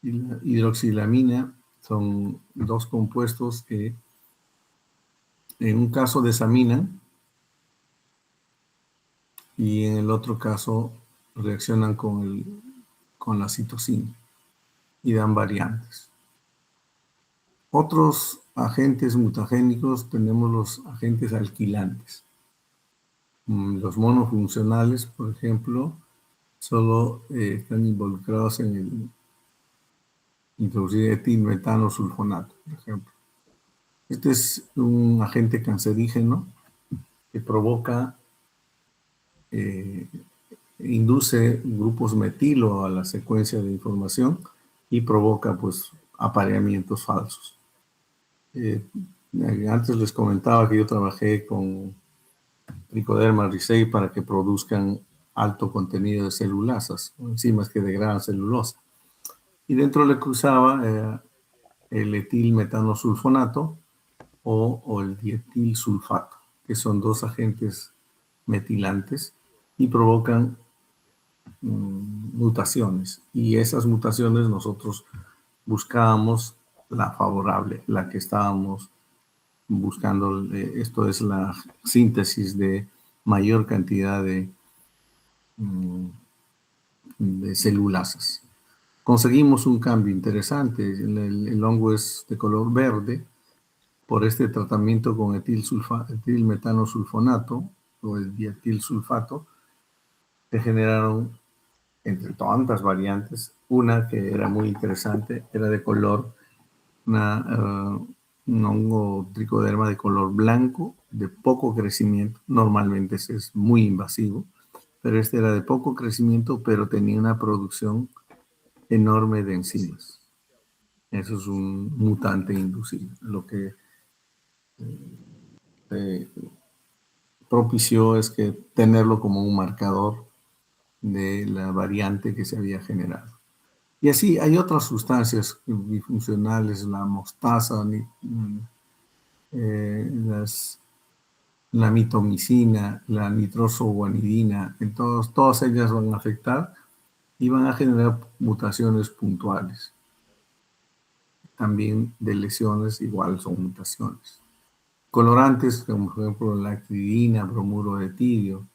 y la hidroxilamina, son dos compuestos que en un caso desaminan y en el otro caso reaccionan con la citosina y dan variantes. Otros agentes mutagénicos tenemos los agentes alquilantes. Los monofuncionales, por ejemplo, solo están involucrados en el introducir etilmetanosulfonato, por ejemplo. Este es un agente cancerígeno que provoca, induce grupos metilo a la secuencia de información y provoca, pues, apareamientos falsos. Antes les comentaba que yo trabajé con Trichoderma raceyi para que produzcan alto contenido de celulasas, o enzimas que degradan celulosa. Y dentro le cruzaba el etilmetanosulfonato o el dietilsulfato, que son dos agentes metilantes y provocan mutaciones. Y esas mutaciones nosotros buscábamos la favorable, la que estábamos buscando. Esto es la síntesis de mayor cantidad de celulasas. Conseguimos un cambio interesante. El hongo es de color verde por este tratamiento con etilmetanosulfonato o el dietilsulfato. Se generaron, entre tantas variantes, una que era muy interesante, era de color, un hongo tricoderma de color blanco, de poco crecimiento. Normalmente ese es muy invasivo, pero este era de poco crecimiento, pero tenía una producción enorme de enzimas. Eso es un mutante inducido, lo que propició es que tenerlo como un marcador de la variante que se había generado. Y así hay otras sustancias bifuncionales, la mostaza, la mitomicina, la nitrosoguanidina, todas ellas van a afectar y van a generar mutaciones puntuales. También de lesiones igual son mutaciones. Colorantes, como por ejemplo la acridina, bromuro de tirio,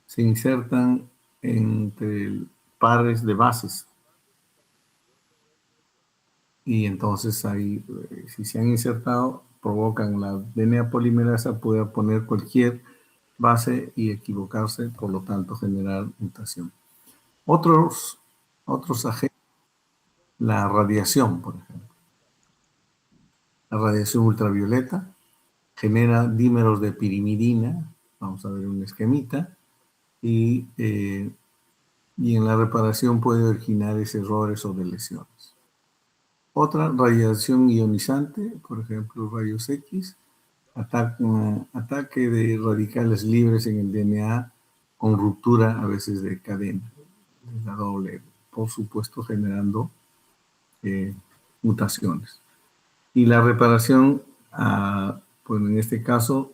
se insertan entre pares de bases. Y entonces ahí, si se han insertado, provocan la DNA polimerasa puede poner cualquier base y equivocarse, por lo tanto generar mutación. Otros agentes, la radiación, por ejemplo. La radiación ultravioleta genera dímeros de pirimidina, vamos a ver un esquemita, y en la reparación puede originar errores o de lesiones. Otra, radiación ionizante, por ejemplo, rayos X, ataque de radicales libres en el DNA con ruptura a veces de cadena, de la doble, por supuesto generando mutaciones. Y la reparación, pues en este caso,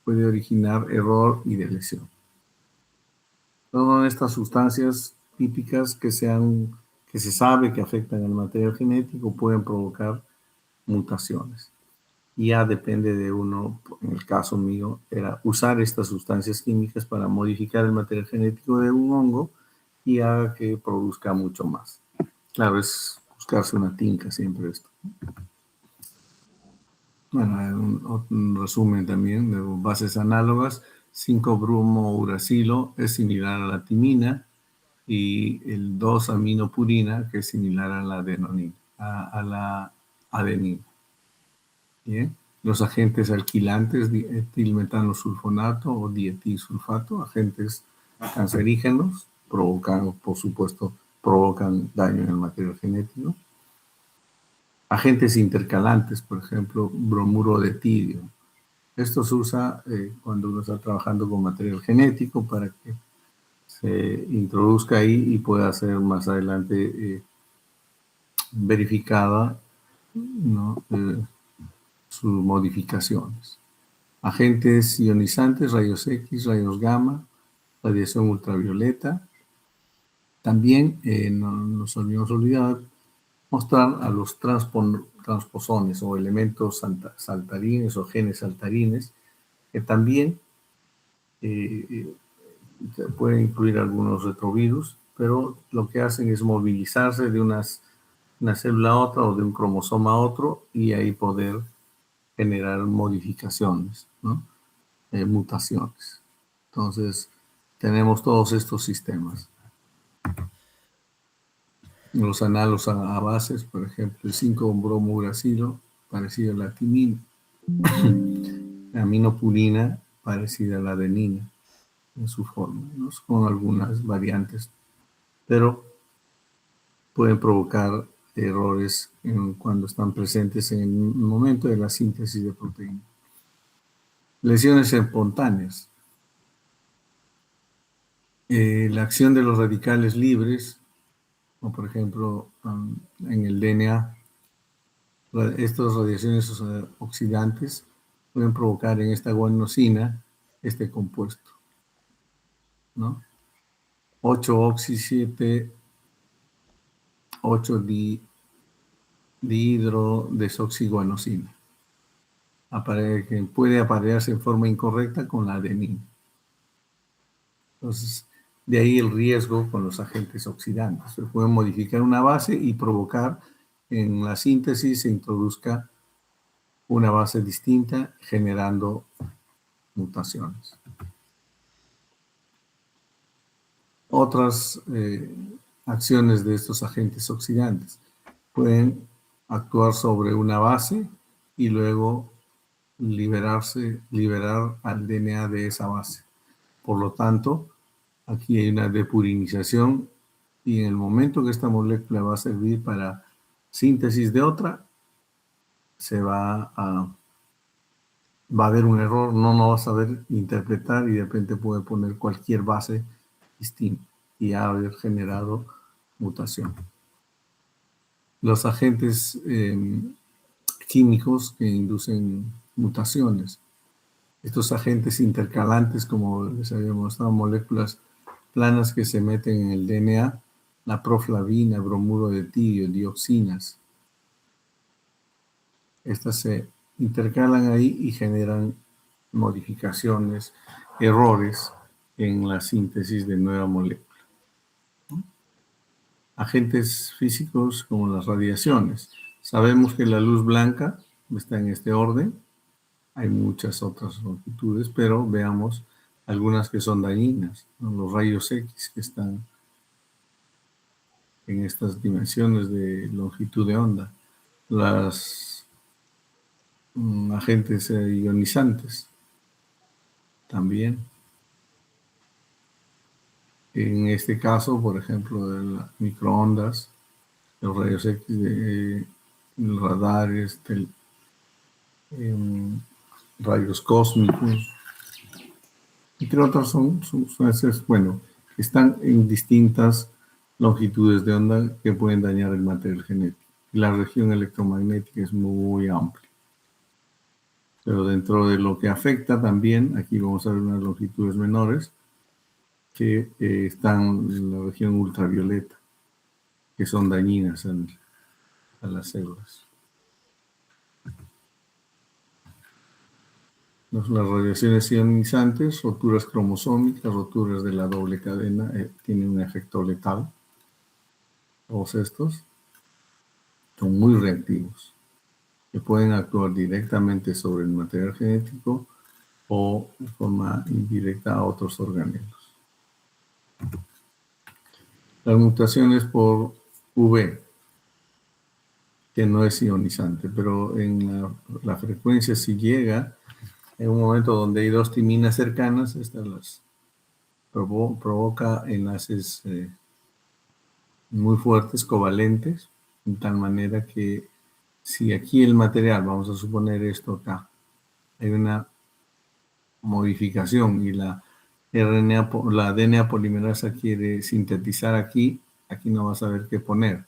puede originar error y de lesión. Todas estas sustancias típicas que se sabe que afectan al material genético pueden provocar mutaciones. Y ya depende de uno, en el caso mío, era usar estas sustancias químicas para modificar el material genético de un hongo y haga que produzca mucho más. Claro, es buscarse una tinca siempre esto. Bueno, un resumen también de bases análogas. 5-bromo-uracilo es similar a la timina y el 2-aminopurina, que es similar a la adenina, a la adenina. Bien. Los agentes alquilantes, etilmetanosulfonato o dietilsulfato, agentes cancerígenos, por supuesto, provocan daño en el material genético. Agentes intercalantes, por ejemplo, bromuro de tidio. Esto se usa cuando uno está trabajando con material genético para que se introduzca ahí y pueda ser más adelante verificada, ¿no? Sus modificaciones. Agentes ionizantes, rayos X, rayos gamma, radiación ultravioleta. También no nos olvidamos olvidar mostrar a los transposones o elementos saltarines o genes saltarines, que también pueden incluir algunos retrovirus, pero lo que hacen es movilizarse de una célula a otra o de un cromosoma a otro y ahí poder generar modificaciones, ¿no? Mutaciones. Entonces, tenemos todos estos sistemas. Los análogos a bases, por ejemplo, el 5-bromo-uracilo, parecido a la timina. La aminopurina, parecida a la adenina en su forma, ¿no? Con algunas variantes, pero pueden provocar errores cuando están presentes en el momento de la síntesis de proteína. Lesiones espontáneas. La acción de los radicales libres, o por ejemplo en el DNA, estas radiaciones oxidantes pueden provocar en esta guanosina este compuesto, ¿no? 8-oxi 7, 8-dihidrodesoxiguanosina, que puede aparearse en forma incorrecta con la adenina. Entonces, de ahí el riesgo con los agentes oxidantes. Se puede modificar una base y provocar en la síntesis se introduzca una base distinta, generando mutaciones. Otras acciones de estos agentes oxidantes pueden actuar sobre una base y luego liberar al DNA de esa base. Por lo tanto, aquí hay una depurinización y en el momento que esta molécula va a servir para síntesis de otra, va a haber un error, no va a saber interpretar y de repente puede poner cualquier base distinta y haber generado mutación. Los agentes químicos que inducen mutaciones. Estos agentes intercalantes, como les había mostrado, moléculas planas que se meten en el DNA, la proflavina, bromuro de tidio, dioxinas. Estas se intercalan ahí y generan modificaciones, errores en la síntesis de nueva molécula. Agentes físicos como las radiaciones. Sabemos que la luz blanca está en este orden, Hay muchas otras longitudes, pero veamos algunas que son dañinas, ¿no? Los rayos X que están en estas dimensiones de longitud de onda, las agentes ionizantes también. En este caso, por ejemplo, de las microondas, los rayos X de radares, rayos cósmicos, entre otras bueno, están en distintas longitudes de onda que pueden dañar el material genético. La región electromagnética es muy amplia. Pero dentro de lo que afecta también, aquí vamos a ver unas longitudes menores, que están en la región ultravioleta, que son dañinas a las células. Las radiaciones ionizantes, roturas cromosómicas, roturas de la doble cadena, tienen un efecto letal. Todos estos son muy reactivos, que pueden actuar directamente sobre el material genético o de forma indirecta a otros organismos. Las mutaciones por UV, que no es ionizante, pero en la frecuencia si llega en un momento donde hay dos timinas cercanas, estas las provoca enlaces muy fuertes, covalentes, de tal manera que si aquí el material, vamos a suponer esto acá, hay una modificación y la DNA polimerasa quiere sintetizar aquí, aquí no va a saber qué poner.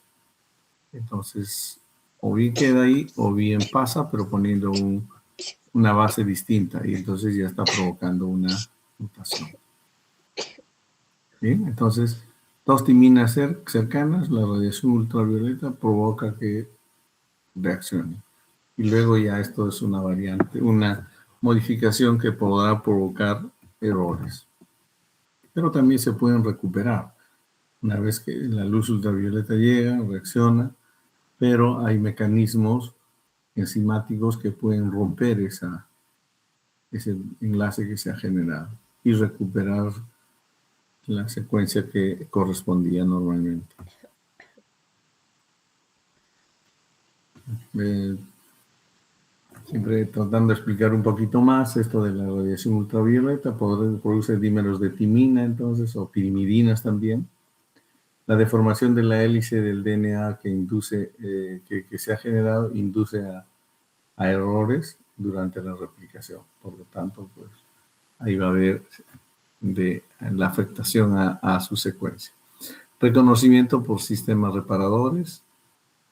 Entonces, o bien queda ahí, o bien pasa, pero poniendo una base distinta, y entonces ya está provocando una mutación. Bien, entonces, dos timinas cercanas, la radiación ultravioleta provoca que reaccione. Y luego ya esto es una variante, una modificación que podrá provocar errores. Pero también se pueden recuperar. Una vez que la luz ultravioleta llega, reacciona, pero hay mecanismos enzimáticos que pueden romper ese enlace que se ha generado y recuperar la secuencia que correspondía normalmente. Siempre tratando de explicar un poquito más esto de la radiación ultravioleta, produce dímeros de timina entonces, o pirimidinas también. La deformación de la hélice del DNA que induce, que se ha generado, induce a errores durante la replicación. Por lo tanto, pues ahí va a haber la afectación a su secuencia. Reconocimiento por sistemas reparadores.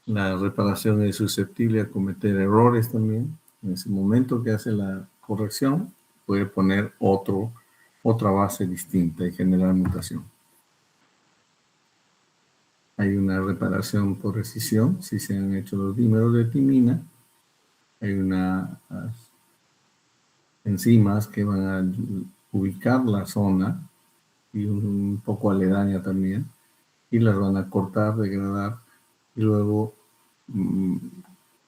La reparación es susceptible a cometer errores también. En ese momento que hace la corrección, puede poner otra base distinta y generar mutación. Hay una reparación por escisión, si se han hecho los dímeros de timina. Hay unas enzimas que van a ubicar la zona y un poco aledaña también, y las van a cortar, degradar, y luego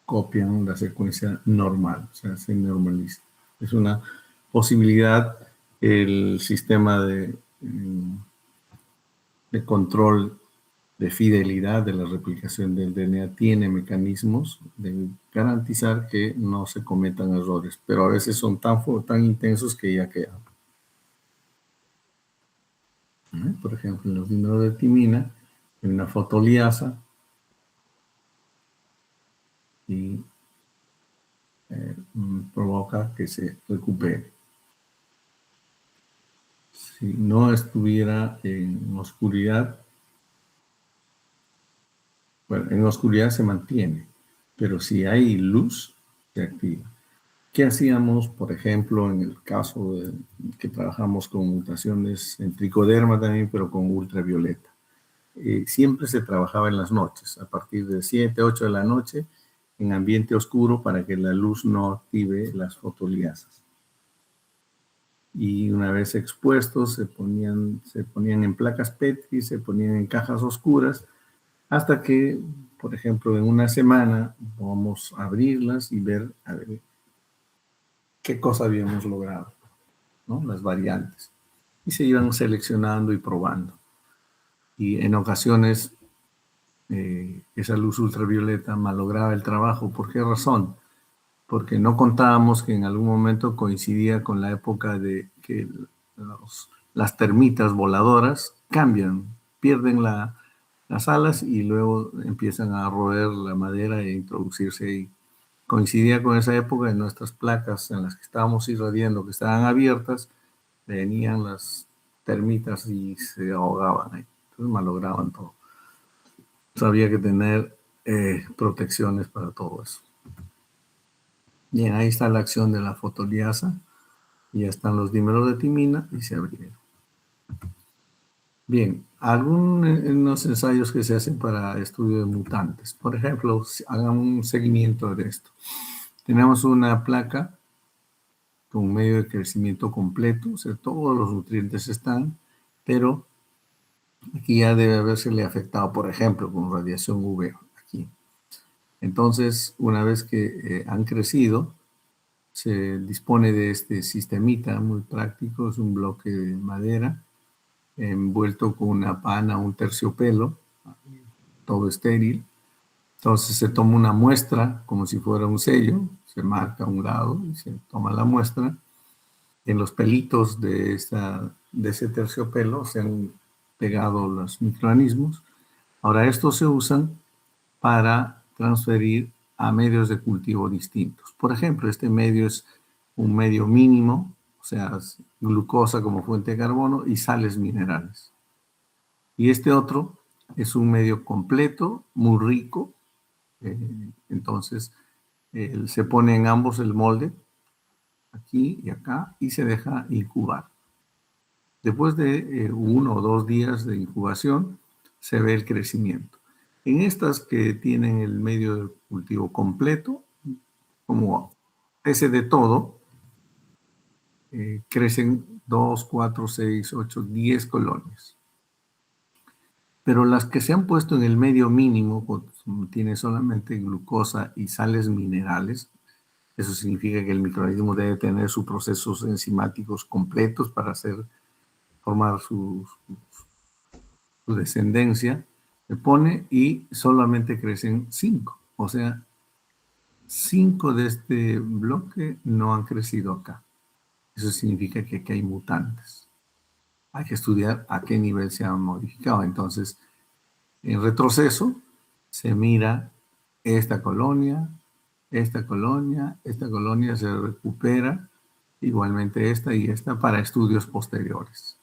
copian la secuencia normal, o sea, se normaliza. Es una posibilidad. El sistema de control de fidelidad de la replicación del DNA tiene mecanismos de garantizar que no se cometan errores, pero a veces son tan intensos que ya quedan. Por ejemplo, en los dímeros de timina, en una fotoliasa, y provoca que se recupere. Si no estuviera en oscuridad, bueno, en oscuridad se mantiene, pero si hay luz, se activa. ¿Qué hacíamos, por ejemplo, en el caso de que trabajamos con mutaciones en tricoderma también, pero con ultravioleta? Siempre se trabajaba en las noches, a partir de 7, 8 de la noche, en ambiente oscuro para que la luz no active las fotoliasas. Y una vez expuestos, se ponían en placas Petri, se ponían en cajas oscuras, hasta que, por ejemplo, en una semana vamos a abrirlas y ver qué cosa habíamos logrado, ¿no? Las variantes. Y se iban seleccionando y probando. Y en ocasiones esa luz ultravioleta malograba el trabajo. ¿Por qué razón? Porque no contábamos que en algún momento coincidía con la época de que las termitas voladoras cambian, pierden las alas y luego empiezan a roer la madera e introducirse ahí. Coincidía con esa época en nuestras placas en las que estábamos irradiando, que estaban abiertas, venían las termitas y se ahogaban ahí. Entonces malograban todo. Entonces había que tener protecciones para todo eso. Bien, ahí está la acción de la fotoliasa. Ya están los dímeros de timina y se abrieron. Bien, algunos ensayos que se hacen para estudio de mutantes. Por ejemplo, hagan un seguimiento de esto. Tenemos una placa con un medio de crecimiento completo, o sea, todos los nutrientes están, pero aquí ya debe habérsele afectado, por ejemplo, con radiación UV, aquí. Entonces, una vez que han crecido, se dispone de este sistemita muy práctico, es un bloque de madera envuelto con una pana, un terciopelo, todo estéril. Entonces se toma una muestra como si fuera un sello, se marca a un lado y se toma la muestra. En los pelitos de ese terciopelo se han pegado los microorganismos. Ahora estos se usan para transferir a medios de cultivo distintos. Por ejemplo, este medio es un medio mínimo, o sea, glucosa como fuente de carbono y sales minerales. Y este otro es un medio completo, muy rico. Entonces, se pone en ambos el molde, aquí y acá, y se deja incubar. Después de 1 o 2 días de incubación, se ve el crecimiento. En estas que tienen el medio de cultivo completo, como ese de todo, crecen 2, 4, 6, 8, 10 colonias. Pero las que se han puesto en el medio mínimo, tiene solamente glucosa y sales minerales, eso significa que el microorganismo debe tener sus procesos enzimáticos completos para formar su descendencia, se pone y solamente crecen 5. O sea, 5 de este bloque no han crecido acá. Eso significa que aquí hay mutantes. Hay que estudiar a qué nivel se han modificado. Entonces, en retroceso, se mira esta colonia se recupera, igualmente esta y esta para estudios posteriores.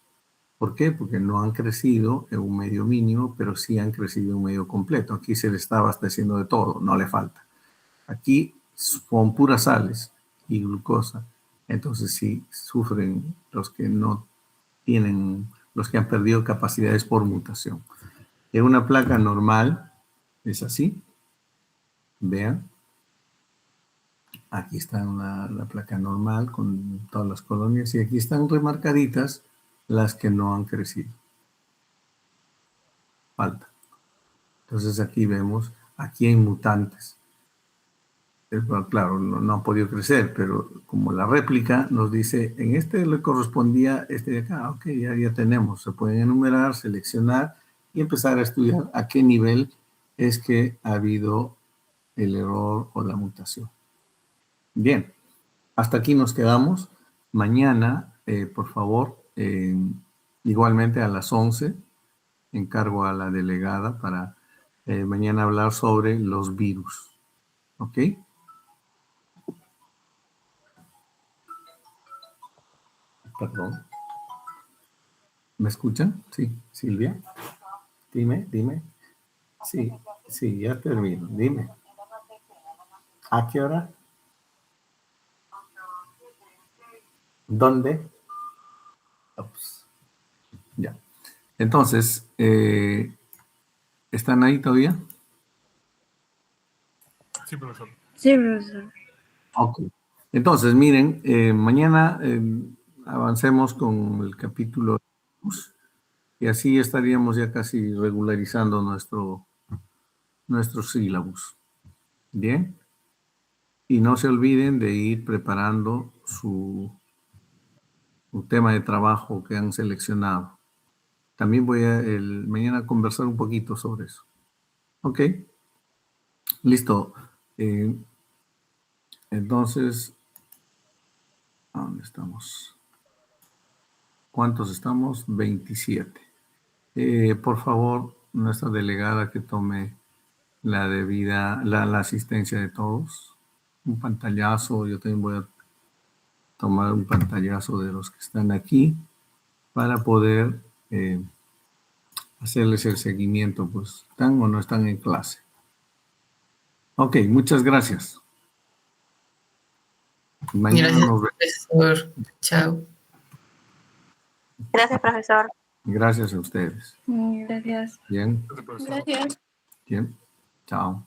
¿Por qué? Porque no han crecido en un medio mínimo, pero sí han crecido en un medio completo. Aquí se le está abasteciendo de todo, no le falta. Aquí son puras sales y glucosa. Entonces sí sufren los que no tienen, los que han perdido capacidades por mutación. En una placa normal es así. Vean. Aquí está la placa normal con todas las colonias y aquí están remarcaditas las que no han crecido. Falta. Entonces aquí vemos, aquí hay mutantes. Bueno, claro, no han podido crecer, pero como la réplica nos dice, en este le correspondía este de acá, ok, ya tenemos, se pueden enumerar, seleccionar y empezar a estudiar a qué nivel es que ha habido el error o la mutación. Bien, hasta aquí nos quedamos. Mañana, por favor, igualmente a las 11, encargo a la delegada para mañana hablar sobre los virus. ¿Ok? Perdón. ¿Me escuchan? Sí, Silvia. Dime. Sí, ya termino. Dime. ¿A qué hora? ¿Dónde? Ups. Ya. Entonces, ¿están ahí todavía? Sí, profesor. Sí, profesor. Ok. Entonces, miren, mañana avancemos con el capítulo 2 y así estaríamos ya casi regularizando nuestro sílabus. Bien. Y no se olviden de ir preparando su tema de trabajo que han seleccionado. También voy a mañana a conversar un poquito sobre eso. Ok, listo. Entonces, ¿a dónde estamos? ¿Cuántos estamos? 27. Por favor, nuestra delegada que tome la debida, la asistencia de todos. Un pantallazo, yo también voy a tomar un pantallazo de los que están aquí para poder hacerles el seguimiento, pues, ¿están o no están en clase? Ok, muchas gracias. Mañana Gracias, nos vemos. profesor. Chao. Gracias, profesor. Gracias a ustedes. Gracias. Bien. Gracias. Bien. Chao.